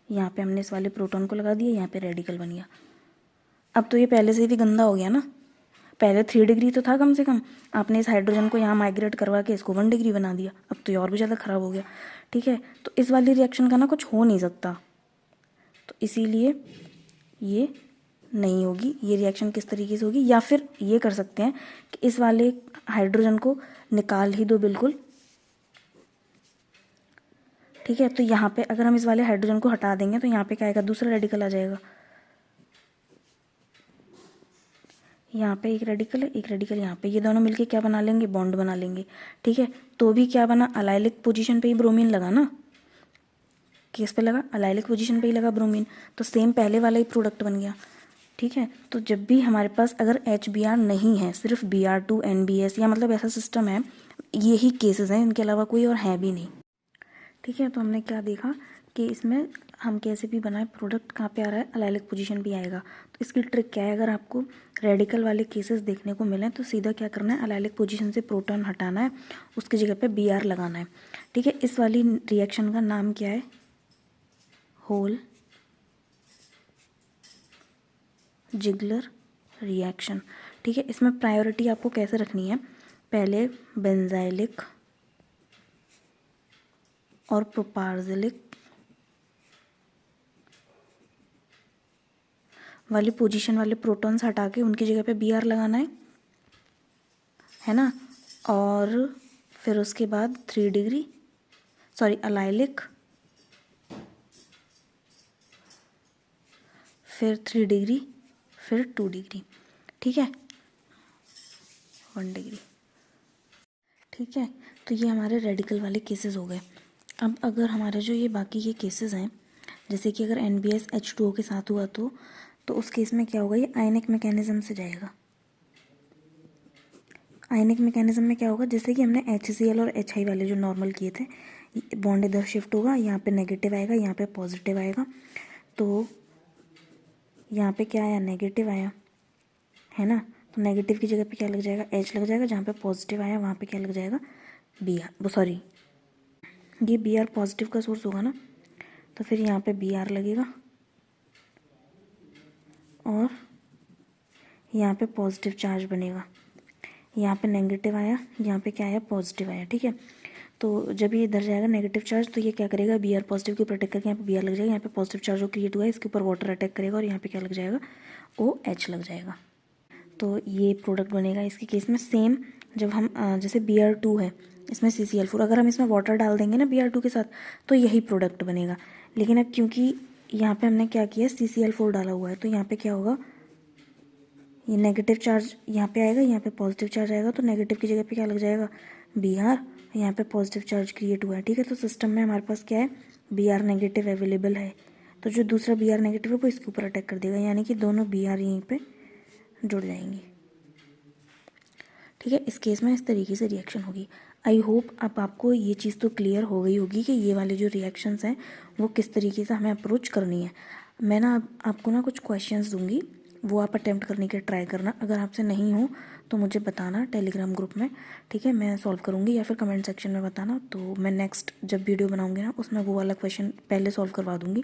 यहाँ पे हमने इस वाले प्रोटॉन को लगा दिया, यहाँ पे रेडिकल बन गया। अब तो ये पहले से भी गंदा हो गया ना, पहले 3 डिग्री तो था कम से कम, आपने इस हाइड्रोजन को यहाँ माइग्रेट करवा के इसको 1 डिग्री बना दिया। अब तो ये और भी ज़्यादा ख़राब हो गया। ठीक है, तो इस वाली रिएक्शन का ना कुछ हो नहीं सकता, तो इसीलिए ये नहीं होगी। ये रिएक्शन किस तरीके से होगी, या फिर ये कर सकते हैं कि इस वाले हाइड्रोजन को निकाल ही दो बिल्कुल। ठीक है, तो यहाँ पे अगर हम इस वाले हाइड्रोजन को हटा देंगे तो यहाँ पे क्या आएगा, दूसरा रेडिकल आ जाएगा। यहाँ पे एक रेडिकल है, एक रेडिकल यहाँ पे, ये दोनों मिलके क्या बना लेंगे, बॉन्ड बना लेंगे। ठीक है, तो भी क्या बना, अलाइलिक पोजीशन पे ही ब्रोमीन लगा ना, किस पे लगा, अलाइलिक पोजीशन पे ही लगा ब्रोमीन, तो सेम पहले वाला ही प्रोडक्ट बन गया। ठीक है, तो जब भी हमारे पास अगर HBr नहीं है, सिर्फ Br2 NBS या मतलब ऐसा सिस्टम है, यही केसेस हैं, इनके अलावा कोई और है भी नहीं। ठीक है, तो हमने क्या देखा कि इसमें हम कैसे भी बनाए, प्रोडक्ट कहाँ पे आ रहा है, अलाइलिक पोजीशन भी आएगा। तो इसकी ट्रिक क्या है, अगर आपको रेडिकल वाले केसेस देखने को मिले तो सीधा क्या करना है, अलाइलिक पोजीशन से प्रोटॉन हटाना है, उसकी जगह पे Br लगाना है। ठीक है, इस वाली रिएक्शन का नाम क्या है, होल जिगलर रिएक्शन। ठीक है, इसमें प्रायोरिटी आपको कैसे रखनी है, पहले बेंजाइलिक और प्रोपार्जिलिक वाली पोजीशन वाले प्रोटॉन्स हटा के उनकी जगह पे Br लगाना है ना। और फिर उसके बाद 3 डिग्री, सॉरी अलाइलिक, फिर 3 डिग्री, फिर 2 डिग्री। ठीक है, 1 डिग्री। ठीक है, तो ये हमारे रेडिकल वाले केसेस हो गए। अब अगर हमारे जो ये बाकी के केसेस हैं, जैसे कि अगर NBS H2O के साथ हुआ तो उस केस में क्या होगा, ये आयनिक मैकेनिज्म से जाएगा। आयनिक मैकेनिज्म में क्या होगा, जैसे कि हमने HCl और HI वाले जो नॉर्मल किए थे, बॉन्ड इधर शिफ्ट होगा, यहाँ पे नेगेटिव आएगा, यहाँ पे पॉजिटिव आएगा। तो यहाँ पे क्या आया, नेगेटिव आया है ना, तो नेगेटिव की जगह पे क्या लग जाएगा, H लग जाएगा। जहाँ पे पॉजिटिव आया वहाँ पे क्या लग जाएगा, ये Br पॉजिटिव का सोर्स होगा ना, तो फिर यहाँ पे Br लगेगा और यहाँ पे पॉजिटिव चार्ज बनेगा। यहाँ पे नेगेटिव आया, यहाँ पे क्या आया, पॉजिटिव आया। ठीक है, तो जब ये इधर जाएगा नेगेटिव चार्ज, तो ये क्या करेगा, Br पॉजिटिव की प्रोटेक्ट करके यहाँ पे Br लग जाएगा। यहाँ पे पॉजिटिव चार्ज जो क्रिएट हुआ है इसके ऊपर वाटर अटैक करेगा और यहाँ पे क्या लग जाएगा, OH लग जाएगा। तो ये प्रोडक्ट बनेगा। इसके केस में सेम, जब हम जैसे Br2 है, इसमें CCl4, अगर हम इसमें वाटर डाल देंगे ना Br2 के साथ तो यही प्रोडक्ट बनेगा। लेकिन अब क्योंकि यहाँ पे हमने क्या किया, CCl4 डाला हुआ है, तो यहाँ पे क्या होगा, ये नेगेटिव चार्ज यहाँ पे आएगा, यहाँ पे पॉजिटिव चार्ज आएगा, तो नेगेटिव की जगह पे क्या लग जाएगा, Br, यहाँ पे पॉजिटिव चार्ज क्रिएट हुआ है। ठीक है, तो सिस्टम में हमारे पास क्या है, Br नेगेटिव अवेलेबल है, तो जो दूसरा Br नेगेटिव है वो इसके ऊपर अटैक कर देगा, यानी कि दोनों Br यहीं पे जुड़ जाएंगी। ठीक है, इस केस में इस तरीके से रिएक्शन होगी। आई होप अब आपको ये चीज़ तो क्लियर हो गई होगी कि ये वाले जो रिएक्शंस हैं वो किस तरीके से हमें अप्रोच करनी है। मैं ना आपको ना कुछ क्वेश्चंस दूंगी, वो आप अटेम्प्ट करने के ट्राई करना। अगर आपसे नहीं हो तो मुझे बताना टेलीग्राम ग्रुप में, ठीक है, मैं सॉल्व करूँगी, या फिर कमेंट सेक्शन में बताना। तो मैं नेक्स्ट जब वीडियो बनाऊँगी ना उसमें वो वाला क्वेश्चन पहले सॉल्व करवा दूँगी,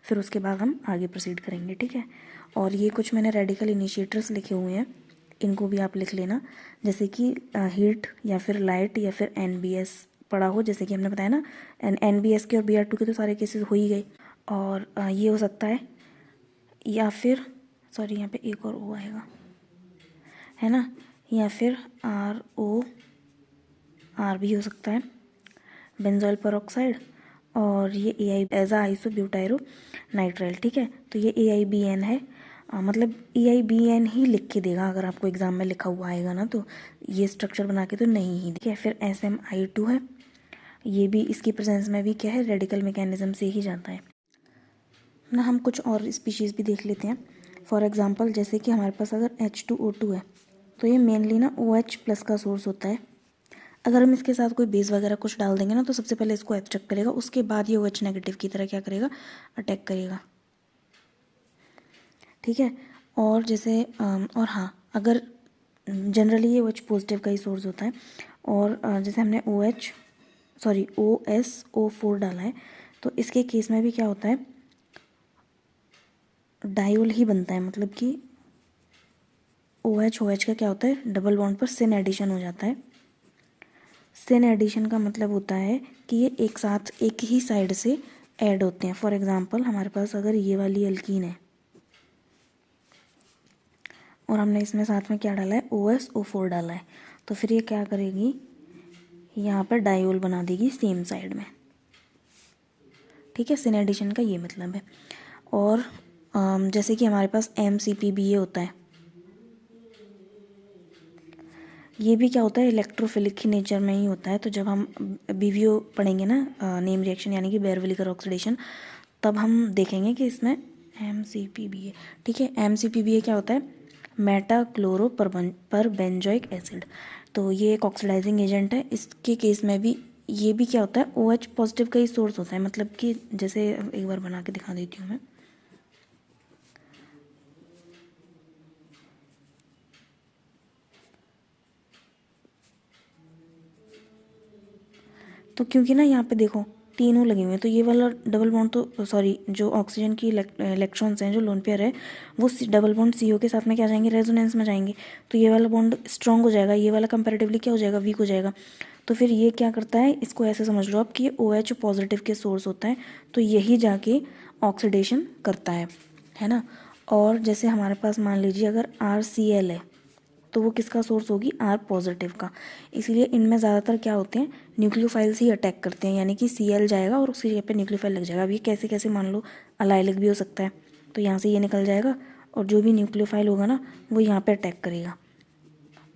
फिर उसके बाद हम आगे प्रोसीड करेंगे, ठीक है। और ये कुछ मैंने रेडिकल इनिशिएटर्स लिखे हुए हैं, इनको भी आप लिख लेना, जैसे कि हीट या फिर लाइट या फिर NBS पढ़ा हो, जैसे कि हमने बताया ना NBS के और BR2 के तो सारे केसेस हो ही गए। और ये हो सकता है, या फिर सॉरी यहाँ पे एक और O आएगा, है ना, या फिर ROR भी हो सकता है, बेंजोइल पेरोक्साइड, और ये AI एजा आइसोब्यूटायरो नाइट्राइल, ठीक है। तो ये AIBN है, मतलब AIBN ही लिख के देगा, अगर आपको एग्जाम में लिखा हुआ आएगा ना तो ये स्ट्रक्चर बना के तो नहीं ही, ठीक है। फिर SMI2 है, ये भी इसकी प्रेजेंस में भी क्या है, रेडिकल मैकेनिज्म से ही जाता है ना। हम कुछ और स्पीशीज़ भी देख लेते हैं। फॉर एग्जांपल जैसे कि हमारे पास अगर H2O2 है तो ये मेनली ना OH+ का सोर्स होता है। अगर हम इसके साथ कोई बेस वगैरह कुछ डाल देंगे ना तो सबसे पहले इसको एब्स्ट्रैक्ट करेगा, उसके बाद ये OH नेगेटिव की तरह क्या करेगा, अटैक करेगा, ठीक है। और जैसे और हाँ, अगर जनरली ये OH पॉजिटिव का ही सोर्स होता है। और जैसे हमने OSO4 डाला है तो इसके केस में भी क्या होता है, डायोल ही बनता है, मतलब कि OH का क्या होता है, डबल बॉन्ड पर सिन एडिशन हो जाता है। सिन एडिशन का मतलब होता है कि ये एक साथ एक ही साइड से ऐड होते हैं। फॉर एग्जांपल हमारे पास अगर ये वाली एल्कीन है और हमने इसमें साथ में क्या डाला है, OSO4 डाला है, तो फिर ये क्या करेगी, यहाँ पर डायोल बना देगी सेम साइड में, ठीक है। सिन एडिशन का ये मतलब है। और जैसे कि हमारे पास MCPBA होता है, ये भी क्या होता है, इलेक्ट्रोफिलिक की नेचर में ही होता है। तो जब हम BVO पढ़ेंगे ना, नेम रिएक्शन यानी कि बेयर-विलिकर ऑक्सीडेशन, तब हम देखेंगे कि इसमें MCPBA, ठीक है। MCPBA क्या होता है, मेटाक्लोरोपरबेंजोइक एसिड। तो ये एक ऑक्सीडाइजिंग एजेंट है। इसके केस में भी ये भी क्या होता है, OH पॉजिटिव का ही सोर्स होता है, मतलब कि जैसे एक बार बना के दिखा देती हूँ मैं। तो क्योंकि ना यहाँ पे देखो तीनों लगे हुए हैं, तो ये वाला डबल बॉन्ड तो सॉरी, जो ऑक्सीजन की इलेक्ट्रॉन्स हैं जो लोन पेयर है वो डबल बॉन्ड CO के साथ में क्या जाएंगे, रेजोनेंस में जाएंगे। तो ये वाला बॉन्ड स्ट्रॉन्ग हो जाएगा, ये वाला कंपैरेटिवली क्या हो जाएगा, वीक हो जाएगा। तो फिर ये क्या करता है, इसको ऐसे समझ लो आप कि ये OH पॉजिटिव के सोर्स होता है, तो यही जाके ऑक्सीडेशन करता है ना। और जैसे हमारे पास मान लीजिए अगर RCl है तो वो किसका सोर्स होगी, R पॉजिटिव का। इसीलिए इनमें ज़्यादातर क्या होते हैं, न्यूक्लियोफाइल्स ही अटैक करते हैं, यानी कि Cl जाएगा और उसकी जगह पे न्यूक्लियोफाइल लग जाएगा। अब ये कैसे कैसे, मान लो अलाइलिक भी हो सकता है, तो यहाँ से ये निकल जाएगा और जो भी न्यूक्लियोफाइल होगा ना वो यहाँ पे अटैक करेगा।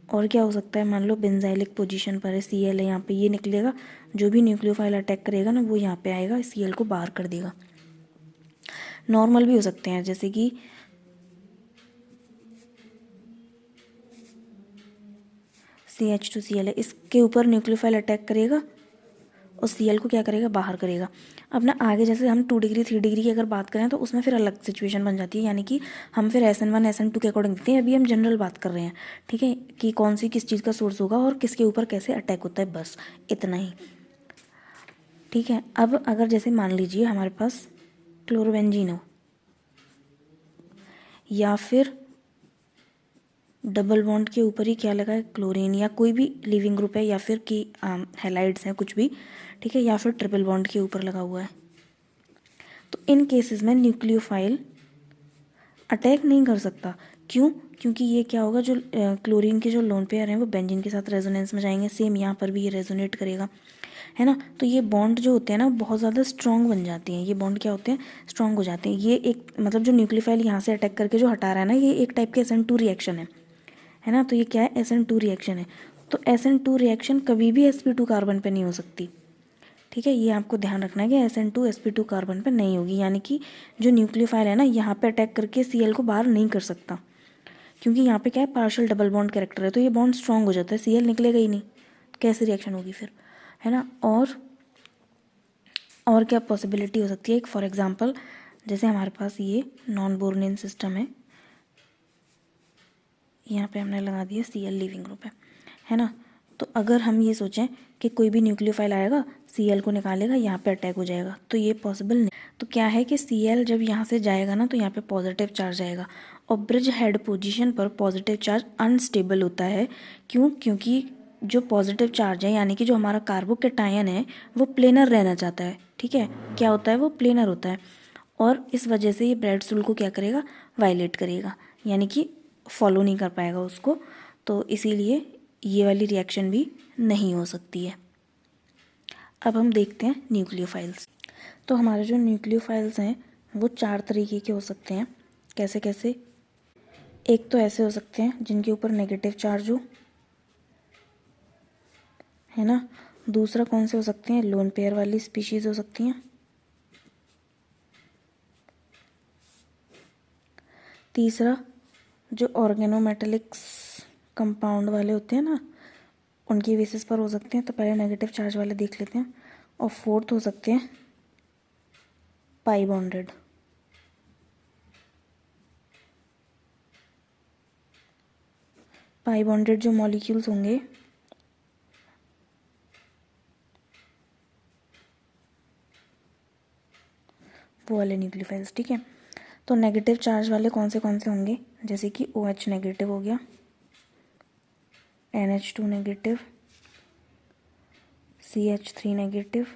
और क्या हो सकता है, मान लो बेंजाइलिक पोजीशन पर है, Cl है, यहाँ पे ये निकलेगा, जो भी न्यूक्लियोफाइल अटैक करेगा ना वो यहाँ पे आएगा, Cl को बाहर कर देगा। नॉर्मल भी हो सकते हैं, जैसे कि CH2Cl है, इसके ऊपर न्यूक्लियोफाइल अटैक करेगा और Cl को क्या करेगा, बाहर करेगा। अब ना आगे जैसे हम 2 डिग्री 3 डिग्री की अगर बात करें तो उसमें फिर अलग सिचुएशन बन जाती है, यानी कि हम फिर SN1 SN2 के अकॉर्डिंग देते हैं। अभी हम जनरल बात कर रहे हैं, ठीक है, कि कौन सी किस चीज़ का सोर्स होगा और किसके ऊपर कैसे अटैक होता है, बस इतना ही, ठीक है। अब अगर जैसे मान लीजिए हमारे पास क्लोरोबेंजीन हो या फिर डबल बॉन्ड के ऊपर ही क्या लगा है, क्लोरीन, या कोई भी लिविंग ग्रुप है, या फिर कि हैलाइड्स हैं कुछ भी, ठीक है, या फिर ट्रिपल बॉन्ड के ऊपर लगा हुआ है, तो इन केसेस में न्यूक्लियोफाइल अटैक नहीं कर सकता। क्यों, क्योंकि ये क्या होगा, जो क्लोरीन के जो लोन पेयर हैं वो बेंजीन के साथ रेजोनेंस में जाएंगे, सेम यहाँ पर भी ये रेजोनेट करेगा, है ना। तो ये बॉन्ड जो होते हैं ना बहुत ज़्यादा स्ट्रॉन्ग बन जाते हैं, ये बॉन्ड क्या होते हैं, स्ट्रॉन्ग हो जाते हैं। ये एक मतलब जो न्यूक्लियोफाइल यहाँ से अटैक करके जो हटा रहा है ना, ये एक टाइप के SN2 रिएक्शन है ना। तो ये क्या है, SN2 रिएक्शन है। तो SN2 रिएक्शन कभी भी sp2 कार्बन पे नहीं हो सकती, ठीक है। ये आपको ध्यान रखना है कि SN2 sp2 कार्बन पे नहीं होगी, यानी कि जो न्यूक्लियोफाइल है ना यहाँ पे अटैक करके Cl को बाहर नहीं कर सकता, क्योंकि यहाँ पे क्या है, पार्शियल डबल बॉन्ड कैरेक्टर है, तो ये बॉन्ड स्ट्रॉन्ग हो जाता है, Cl निकलेगा ही नहीं, कैसी रिएक्शन होगी फिर, है ना। और क्या पॉसिबिलिटी हो सकती है, फॉर एग्जांपल जैसे हमारे पास ये नॉन बोर्नियन सिस्टम है, यहाँ पे हमने लगा दिया Cl लीविंग ग्रुप है ना। तो अगर हम ये सोचें कि कोई भी न्यूक्लियोफाइल आएगा Cl को निकालेगा, यहाँ पे अटैक हो जाएगा, तो ये पॉसिबल नहीं। तो क्या है कि Cl जब यहाँ से जाएगा ना तो यहाँ पे पॉजिटिव चार्ज आएगा, और ब्रिज हेड पोजीशन पर पॉजिटिव चार्ज अनस्टेबल होता है। क्यों? क्योंकि जो पॉजिटिव चार्ज है यानी कि जो हमारा कार्बोकैटायन है वो प्लेनर रहना चाहता है, ठीक है। क्या होता है? वो प्लेनर होता है, और इस वजह से ये ब्रेड स्टूल को क्या करेगा? वायलेट करेगा, यानी कि फॉलो नहीं कर पाएगा उसको। तो इसीलिए ये वाली रिएक्शन भी नहीं हो सकती है। अब हम देखते हैं न्यूक्लियोफाइल्स। तो हमारे जो न्यूक्लियोफाइल्स हैं वो 4 तरीके के हो सकते हैं। कैसे कैसे? एक तो ऐसे हो सकते हैं जिनके ऊपर नेगेटिव चार्ज हो, है ना। दूसरा कौन से हो सकते हैं? लोन पेयर वाली स्पीशीज़ हो सकती हैं। तीसरा जो ऑर्गेनोमेटेलिक्स कंपाउंड वाले होते हैं ना, उनकी बेसिस पर हो सकते हैं। तो पहले नेगेटिव चार्ज वाले देख लेते हैं। और फोर्थ हो सकते हैं पाई बॉन्डेड। पाई बॉन्डेड जो मॉलिक्यूल्स होंगे वो वाले न्यूक्लियोफाइल्स, ठीक है। तो नेगेटिव चार्ज वाले कौन से होंगे? जैसे कि OH नेगेटिव हो गया, NH2 negative, CH3 negative,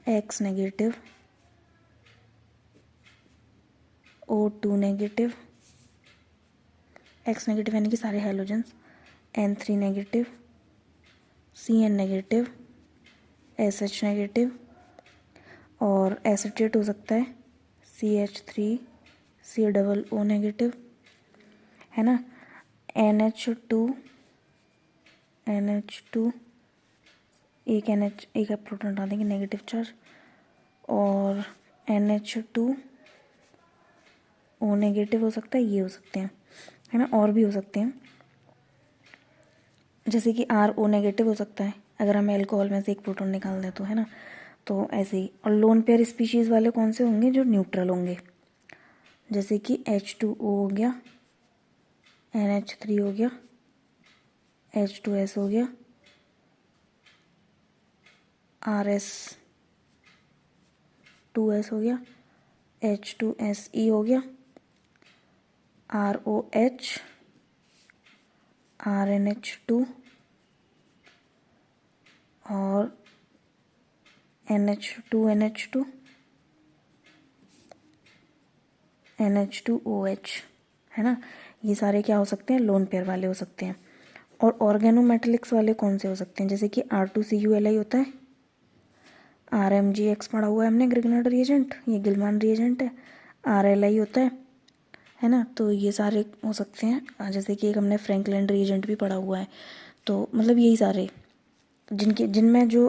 X negative, O2 negative, X negative यानी कि सारे halogens, N3 negative, Cn negative, SH negative, और एसिटेट हो सकता है CH3 COO नेगेटिव, है ना। NH2 एक प्रोटॉन डाल देंगे नेगेटिव चार्ज, और NH2O नेगेटिव हो सकता है, ये हो सकते हैं, है ना। और भी हो सकते हैं जैसे कि RO नेगेटिव हो सकता है अगर हम एल्कोहल में से एक प्रोटॉन निकाल दें तो, है ना। तो ऐसे ही। और लोन पेयर स्पीशीज़ वाले कौन से होंगे? जो न्यूट्रल होंगे, जैसे कि H2O हो गया, NH3 हो गया, H2S हो गया, RS2S हो गया, H2SE हो गया, ROH, RNH2 और NH2NH2, NH2OH, है ना। ये सारे क्या हो सकते हैं? लोन पेयर वाले हो सकते हैं। और ऑर्गेनोमेटेलिक्स वाले कौन से हो सकते हैं? जैसे कि R2CuLi होता है, RMGX पढ़ा हुआ है हमने, ग्रिग्नार्ड रिएजेंट, ये गिलमान रिएजेंट है। RLi होता है ना। तो ये सारे हो सकते हैं। जैसे कि एक हमने फ्रैंकलैंड रिएजेंट भी पढ़ा हुआ है। तो मतलब यही सारे जिनमें जो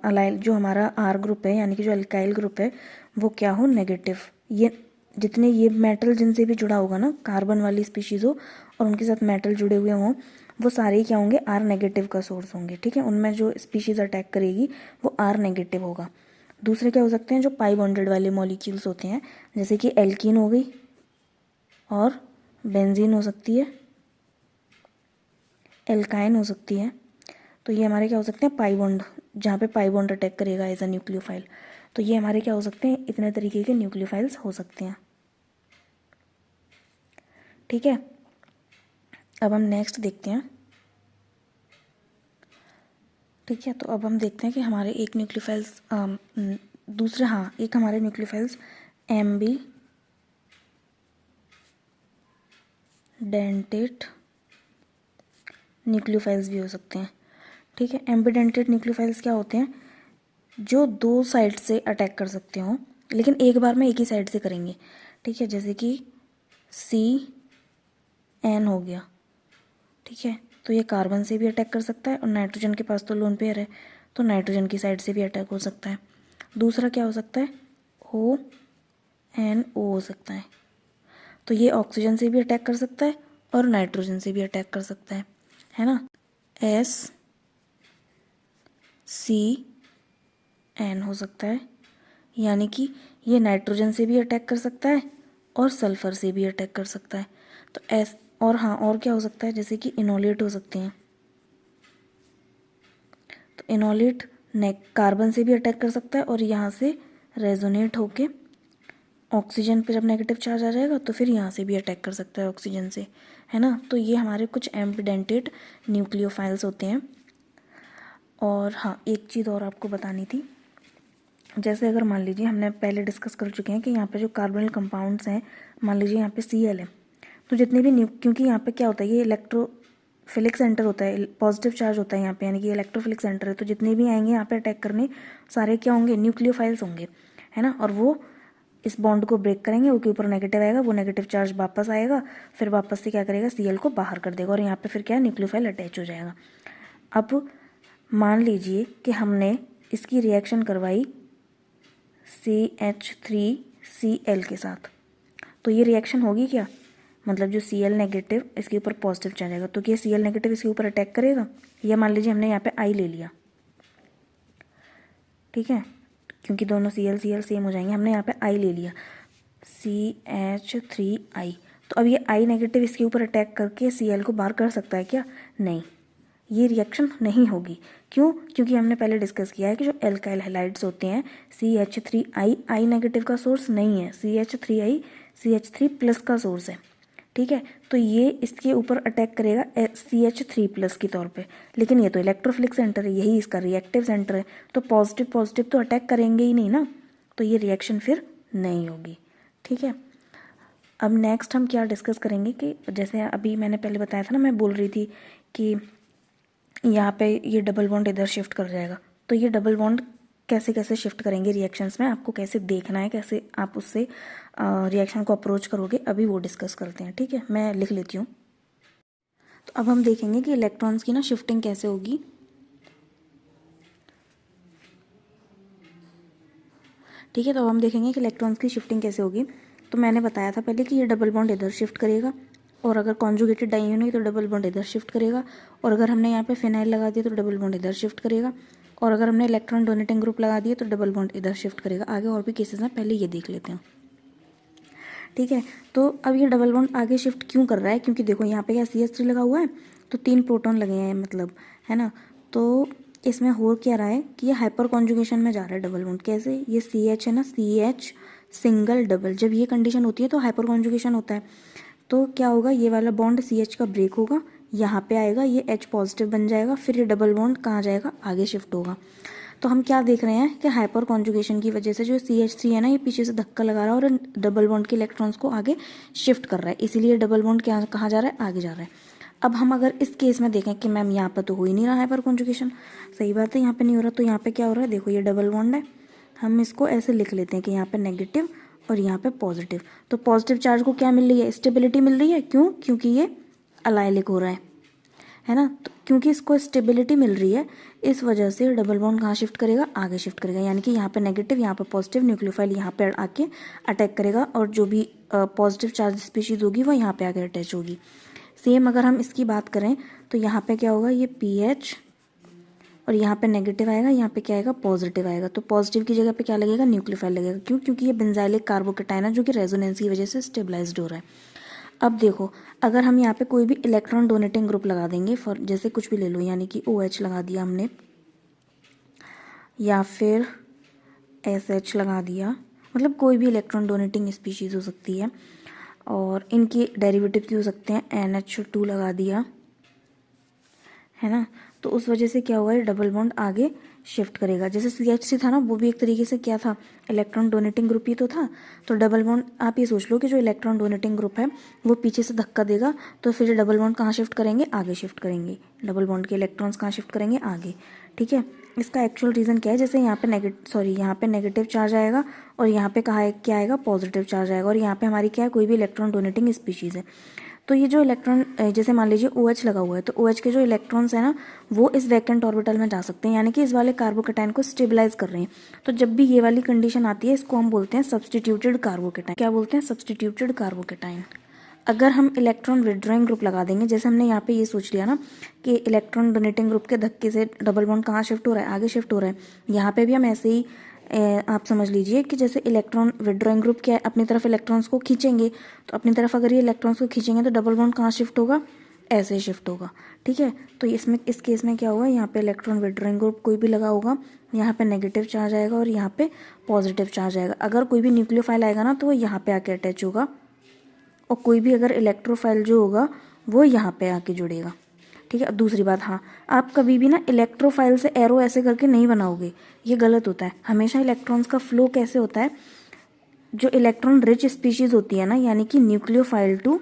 अलाइल जो हमारा R ग्रुप है यानी कि जो अल्काइल ग्रुप है वो क्या हो? नेगेटिव। ये जितने ये मेटल जिनसे भी जुड़ा होगा ना, कार्बन वाली स्पीशीज़ हो और उनके साथ मेटल जुड़े हुए हों, वो सारे ही क्या होंगे? R नेगेटिव का सोर्स होंगे, ठीक है। उनमें जो स्पीशीज़ अटैक करेगी वो R नेगेटिव होगा। दूसरे क्या हो सकते हैं? जो पाई बॉन्डेड वाले मॉलिक्यूल्स होते हैं, जैसे कि एल्कीन हो गई और बेंजीन हो सकती है, एल्काइन हो सकती है। तो ये हमारे क्या हो सकते हैं? पाई बॉन्ड, जहाँ पे पाई बॉन्ड अटैक करेगा एज अ न्यूक्लियोफाइल। तो ये हमारे क्या हो सकते हैं? इतने तरीके के न्यूक्लियोफाइल्स हो सकते हैं, ठीक है। अब हम नेक्स्ट देखते हैं, ठीक है। तो अब हम देखते हैं कि हमारे एक न्यूक्लियोफाइल्स दूसरे, हाँ, एक हमारे न्यूक्लियोफाइल्स एम्बी डेंटेट न्यूक्लियोफाइल्स भी हो सकते हैं, ठीक है। एम्बीडेंटेड न्यूक्लियोफाइल्स क्या होते हैं? जो 2 साइड से अटैक कर सकते हो, लेकिन एक बार में एक ही साइड से करेंगे, ठीक है। जैसे कि CN हो गया, ठीक है। तो ये कार्बन से भी अटैक कर सकता है, और नाइट्रोजन के पास तो लोन पेयर है तो नाइट्रोजन की साइड से भी अटैक हो सकता है। दूसरा क्या हो सकता है? ONO हो सकता है। तो ये ऑक्सीजन से भी अटैक कर सकता है और नाइट्रोजन से भी अटैक कर सकता है ना। SCN हो सकता है, यानी कि ये नाइट्रोजन से भी अटैक कर सकता है और सल्फर से भी अटैक कर सकता है। तो एस और हाँ, और क्या हो सकता है, जैसे कि इनोलेट हो सकते हैं। तो इनोलेट कार्बन से भी अटैक कर सकता है और यहाँ से रेजोनेट होके ऑक्सीजन पे जब नेगेटिव चार्ज आ जाएगा तो फिर यहाँ से भी अटैक कर सकता है ऑक्सीजन से, है ना। तो ये हमारे कुछ एम्पिडेंटेड न्यूक्लियोफाइल्स होते हैं। और हाँ, एक चीज़ और आपको बतानी थी, जैसे अगर मान लीजिए हमने पहले डिस्कस कर चुके हैं कि यहाँ पे जो कार्बोनिल कंपाउंड्स हैं, मान लीजिए यहाँ पे Cl है, तो जितने भी क्योंकि यहाँ पे क्या होता है, ये इलेक्ट्रोफिलिक सेंटर होता है, पॉजिटिव चार्ज होता है यहाँ पे, यानी कि इलेक्ट्रोफिलिक सेंटर है, तो जितने भी आएंगे यहाँ पे अटैक करने, सारे क्या होंगे, न्यूक्लियोफाइल्स होंगे, है ना। और वो इस बॉन्ड को ब्रेक करेंगे, वो के ऊपर नेगेटिव आएगा, वो नेगेटिव चार्ज वापस आएगा, फिर वापस से क्या करेगा, Cl को बाहर कर देगा और यहाँ पे फिर क्या है, न्यूक्लियोफाइल अटैच हो जाएगा। अब मान लीजिए कि हमने इसकी रिएक्शन करवाई CH3Cl के साथ, तो ये रिएक्शन होगी क्या, मतलब जो Cl नेगेटिव इसके ऊपर पॉजिटिव चार्ज आएगा, तो क्या Cl नेगेटिव इसके ऊपर अटैक करेगा। या मान लीजिए हमने यहाँ पे I ले लिया, ठीक है, क्योंकि दोनों Cl सेम हो जाएंगे, हमने यहाँ पे I ले लिया, CH3I, तो अब ये I नेगेटिव इसके ऊपर अटैक करके Cl को बाहर कर सकता है क्या, नहीं, ये रिएक्शन नहीं होगी। क्यों, क्योंकि हमने पहले डिस्कस किया है कि जो एल्काइल हैलाइड्स होते हैं CH3I I नेगेटिव का सोर्स नहीं है, CH3I CH3+ का सोर्स है, ठीक है। तो ये इसके ऊपर अटैक करेगा CH3+ के तौर पे, लेकिन ये तो इलेक्ट्रोफिलिक सेंटर है, यही इसका रिएक्टिव सेंटर है, तो पॉजिटिव तो अटैक करेंगे ही नहीं ना, तो ये रिएक्शन फिर नहीं होगी, ठीक है। अब नेक्स्ट हम क्या डिस्कस करेंगे कि जैसे अभी मैंने पहले बताया था ना, मैं बोल रही थी कि यहाँ पे ये डबल बॉन्ड इधर शिफ्ट कर जाएगा, तो ये डबल बॉन्ड कैसे कैसे शिफ्ट करेंगे रिएक्शंस में, आपको कैसे देखना है, कैसे आप उससे रिएक्शन को अप्रोच करोगे, अभी वो डिस्कस करते हैं, ठीक है। मैं लिख लेती हूँ। तो अब हम देखेंगे कि इलेक्ट्रॉन्स की ना शिफ्टिंग कैसे होगी। ठीक है, तो अब हम देखेंगे कि इलेक्ट्रॉन्स की शिफ्टिंग कैसे होगी। तो मैंने बताया था पहले कि ये डबल बॉन्ड इधर शिफ्ट करेगा, और अगर कॉन्जुगेटेड डाइऑन हुई तो डबल बॉन्ड इधर शिफ्ट करेगा, और अगर हमने यहाँ पे फिनाइल लगा दिया तो डबल बॉन्ड इधर शिफ्ट करेगा, और अगर हमने इलेक्ट्रॉन डोनेटिंग ग्रुप लगा दिया तो डबल बॉन्ड इधर शिफ्ट करेगा। आगे और भी केसेस हैं, पहले ये देख लेते हैं, ठीक है। तो अब ये डबल बॉन्ड आगे शिफ्ट क्यों कर रहा है, क्योंकि देखो यहाँ पे क्या CH3 लगा हुआ है, तो 3 प्रोटॉन लगे हैं, मतलब, है ना। तो इसमें हो क्या रहा है कि ये हाइपर कॉन्जुगेशन में जा रहा है डबल बॉन्ड। कैसे, ये CH है ना, CH सिंगल डबल, जब ये कंडीशन होती है तो हाइपर कॉन्जुगेशन होता है। तो क्या होगा, ये वाला बॉन्ड CH का ब्रेक होगा, यहाँ पे आएगा, ये H पॉजिटिव बन जाएगा, फिर ये डबल बॉन्ड कहाँ जाएगा, आगे शिफ्ट होगा। तो हम क्या देख रहे हैं कि हाइपर कॉन्जुगेशन की वजह से जो CH3 है ना, ये पीछे से धक्का लगा रहा है और डबल बॉन्ड के इलेक्ट्रॉन्स को आगे शिफ्ट कर रहा है, इसीलिए डबल बॉन्ड क्या कहाँ जा रहा है, आगे जा रहा है। अब हम अगर इस केस में देखें कि मैम यहाँ पर तो हो ही नहीं रहा हाइपर कॉन्जुगेशन, सही बात है, यहाँ पे नहीं हो रहा, तो यहाँ पे क्या हो रहा है, देखो ये डबल बॉन्ड है, हम इसको ऐसे लिख लेते हैं कि यहाँ पे नेगेटिव और यहाँ पे पॉजिटिव। तो पॉजिटिव चार्ज को क्या मिल रही है, स्टेबिलिटी मिल रही है, क्यों, क्योंकि ये अलाइलिक हो रहा है ना। तो क्योंकि इसको स्टेबिलिटी मिल रही है, इस वजह से डबल बॉन्ड कहाँ शिफ्ट करेगा, आगे शिफ्ट करेगा, यानी कि यहाँ पे नेगेटिव, यहाँ पे पॉजिटिव, न्यूक्लियोफाइल यहाँ पे आके अटैक करेगा, और जो भी पॉजिटिव चार्ज स्पीशीज होगी वो यहाँ पे आके अटैच होगी। सेम अगर हम इसकी बात करें तो यहाँ पे क्या होगा, ये PH और यहाँ पे नेगेटिव आएगा, यहाँ पे क्या आएगा, पॉजिटिव आएगा, तो पॉजिटिव की जगह पे क्या लगेगा, न्यूक्लियोफाइल लगेगा। क्यों, क्योंकि ये बेंजाइलिक कार्बोकेटाइन है जो कि रेजोनेंस की वजह से स्टेबलाइज्ड हो रहा है। अब देखो, अगर हम यहाँ पे कोई भी इलेक्ट्रॉन डोनेटिंग ग्रुप लगा देंगे, फॉर जैसे कुछ भी ले लो, यानी कि OH लगा दिया हमने, या फिर SH लगा दिया, मतलब कोई भी इलेक्ट्रॉन डोनेटिंग स्पीशीज़ हो सकती है, और इनके डेरिवेटिव भी हो सकते हैं, NH2 लगा दिया, है ना। तो उस वजह से क्या हुआ, ये डबल बॉन्ड आगे शिफ्ट करेगा। जैसे CH3 था ना, वो भी एक तरीके से क्या था, इलेक्ट्रॉन डोनेटिंग ग्रुप ही तो था। तो डबल बॉन्ड, आप ये सोच लो कि जो इलेक्ट्रॉन डोनेटिंग ग्रुप है वो पीछे से धक्का देगा, तो फिर डबल बॉन्ड कहाँ शिफ्ट करेंगे, आगे शिफ्ट करेंगे, डबल बॉन्ड के इलेक्ट्रॉन्स कहाँ शिफ्ट करेंगे, आगे, ठीक है। इसका एक्चुअल रीज़न क्या है, जैसे यहाँ पे यहाँ पे नेगेटिव चार्ज आएगा, और यहाँ पे कहा है क्या आएगा, पॉजिटिव चार्ज आएगा, और यहाँ पे हमारी क्या है, कोई भी इलेक्ट्रॉन डोनेटिंग स्पीशीज़ है। तो ये जो इलेक्ट्रॉन, जैसे मान लीजिए OH लगा हुआ है, तो OH के जो इलेक्ट्रॉन्स हैं ना, वो इस वैकेंट ऑर्बिटल में जा सकते हैं, यानी कि इस वाले कार्बोकेटाइन को स्टेबलाइज कर रहे हैं। तो जब भी ये वाली कंडीशन आती है, इसको हम बोलते हैं सब्स्टिट्यूटेड कार्बोकेटाइन। क्या बोलते हैं, सब्स्टिट्यूटेड कार्बोकेटाइन। अगर हम इलेक्ट्रॉन विड्रॉइंग ग्रुप लगा देंगे, जैसे हमने यहाँ पे ये सोच लिया ना कि इलेक्ट्रॉन डोनेटिंग ग्रुप के धक्के से डबल बॉन्ड कहाँ शिफ्ट हो रहा है, आगे शिफ्ट हो रहा है, यहाँ पे भी हम ऐसे ही आप समझ लीजिए कि जैसे इलेक्ट्रॉन विड्रॉइंग ग्रुप क्या है, अपनी तरफ इलेक्ट्रॉन्स को खींचेंगे, तो अपनी तरफ अगर ये इलेक्ट्रॉन्स को खींचेंगे तो डबल बॉन्ड कहाँ शिफ्ट होगा, ऐसे शिफ्ट होगा। ठीक है, तो इसमें इस केस में क्या होगा, यहाँ पे इलेक्ट्रॉन विड्रॉइंग ग्रुप कोई भी लगा होगा, यहाँ पे नेगेटिव चार्ज आएगा और यहाँ पे पॉजिटिव चार्ज आएगा। अगर कोई भी न्यूक्लियोफाइल आएगा ना तो वो यहाँ पे आके अटैच होगा, और कोई भी अगर इलेक्ट्रोफाइल जो होगा वो यहाँ पे आके जुड़ेगा। ठीक है, दूसरी बात, हाँ, आप कभी भी ना इलेक्ट्रोफाइल से एरो ऐसे करके नहीं बनाओगे, ये गलत होता है। हमेशा इलेक्ट्रॉन्स का फ्लो कैसे होता है, जो इलेक्ट्रॉन रिच स्पीशीज़ होती है ना, यानी कि न्यूक्लियोफाइल टू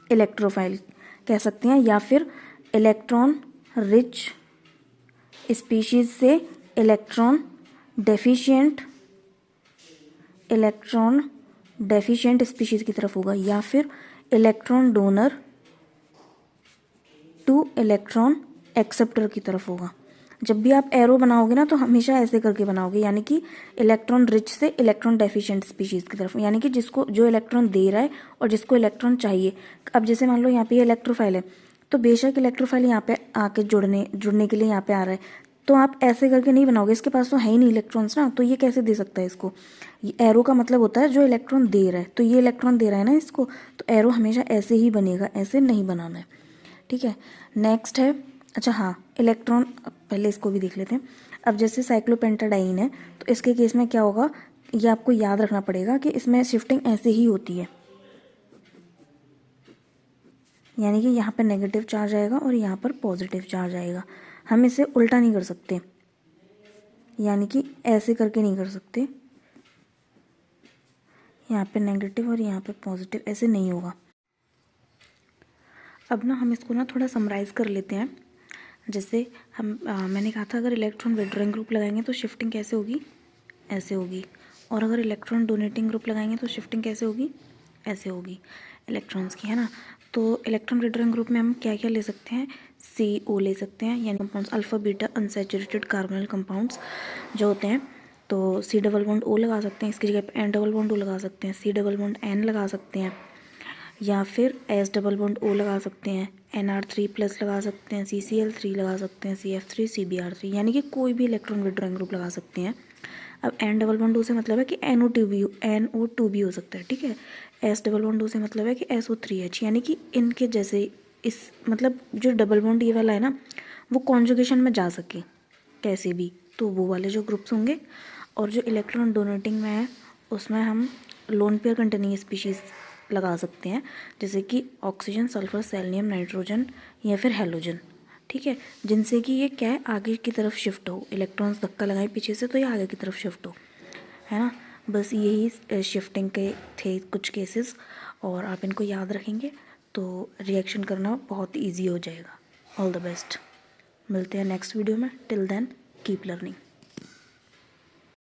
इलेक्ट्रोफाइल कह सकते हैं, या फिर इलेक्ट्रॉन रिच स्पीशीज़ से इलेक्ट्रॉन डेफिशिएंट स्पीशीज़ की तरफ होगा, या फिर electron donor two electron acceptor की तरफ होगा। जब भी आप एरो बनाओगे ना तो हमेशा ऐसे करके बनाओगे, यानी कि इलेक्ट्रॉन रिच से इलेक्ट्रॉन डेफिशिएंट स्पीशीज़ की तरफ, यानी कि जिसको जो इलेक्ट्रॉन दे रहा है और जिसको इलेक्ट्रॉन चाहिए। अब जैसे मान लो यहाँ पे ये इलेक्ट्रोफाइल है, तो बेशक इलेक्ट्रोफाइल यहाँ पे आके जुड़ने के लिए यहाँ पे आ रहा है, तो आप ऐसे करके नहीं बनाओगे, इसके पास तो है ही नहीं इलेक्ट्रॉन्स ना, तो ये कैसे दे सकता है इसको। ये एरो का मतलब होता है जो इलेक्ट्रॉन दे रहा है, तो ये इलेक्ट्रॉन दे रहा है ना इसको, तो एरो हमेशा ऐसे ही बनेगा, ऐसे नहीं बनाना है। ठीक है, नेक्स्ट है, अच्छा हाँ, इलेक्ट्रॉन, पहले इसको भी देख लेते हैं। अब जैसे साइक्लोपेंटाडाइन है, तो इसके केस में क्या होगा, ये आपको याद रखना पड़ेगा कि इसमें शिफ्टिंग ऐसे ही होती है, यानी कि यहाँ पर नेगेटिव चार्ज आएगा और यहाँ पर पॉजिटिव चार्ज आएगा। हम इसे उल्टा नहीं कर सकते, यानी कि ऐसे करके नहीं कर सकते, यहाँ पे नेगेटिव और यहाँ पे पॉजिटिव, ऐसे नहीं होगा। अब ना हम इसको ना थोड़ा समराइज़ कर लेते हैं। जैसे मैंने कहा था अगर इलेक्ट्रॉन विड्रॉइंग ग्रुप लगाएंगे तो शिफ्टिंग कैसे होगी, ऐसे होगी, और अगर इलेक्ट्रॉन डोनेटिंग ग्रुप लगाएंगे तो शिफ्टिंग कैसे होगी, ऐसे होगी इलेक्ट्रॉन्स की, है ना। तो इलेक्ट्रॉन विड्रॉइंग ग्रुप में हम क्या क्या ले सकते हैं, CO ले सकते हैं, यानी compounds alpha beta unsaturated carbonyl compounds जो होते हैं, तो C डबल बॉन्ड O लगा सकते हैं, इसकी जगह पे N डबल बॉन्ड O लगा सकते हैं, C डबल बॉन्ड N लगा सकते हैं, या फिर S डबल बॉन्ड O लगा सकते हैं, NR3+ लगा सकते हैं, CCl3 लगा सकते हैं, CF3 CBr3, यानी कि कोई भी इलेक्ट्रॉन विड्रॉइंग ग्रुप लगा सकते हैं। अब N डबल बॉन्ड O से मतलब है कि NO2 भी हो सकता है। ठीक है, S डबल बॉन्ड O से मतलब है कि SO3H, यानी कि इनके जैसे इस मतलब जो डबल बॉन्ड ये वाला है ना वो कॉन्जुगेशन में जा सके कैसे भी, तो वो वाले जो ग्रुप्स होंगे। और जो इलेक्ट्रॉन डोनेटिंग में है उसमें हम लोन पेयर कंटेनिंग स्पीशीज़ लगा सकते हैं, जैसे कि ऑक्सीजन, सल्फर, सेलेनियम, नाइट्रोजन या फिर हेलोजन। ठीक है, जिनसे कि ये क्या है, आगे की तरफ शिफ्ट हो, इलेक्ट्रॉन्स धक्का लगाए पीछे से तो ये आगे की तरफ शिफ्ट हो, है ना। बस यही शिफ्टिंग के थे कुछ केसेस, और आप इनको याद रखेंगे तो रिएक्शन करना बहुत ईजी हो जाएगा। ऑल द बेस्ट, मिलते हैं नेक्स्ट वीडियो में, टिल देन कीप लर्निंग।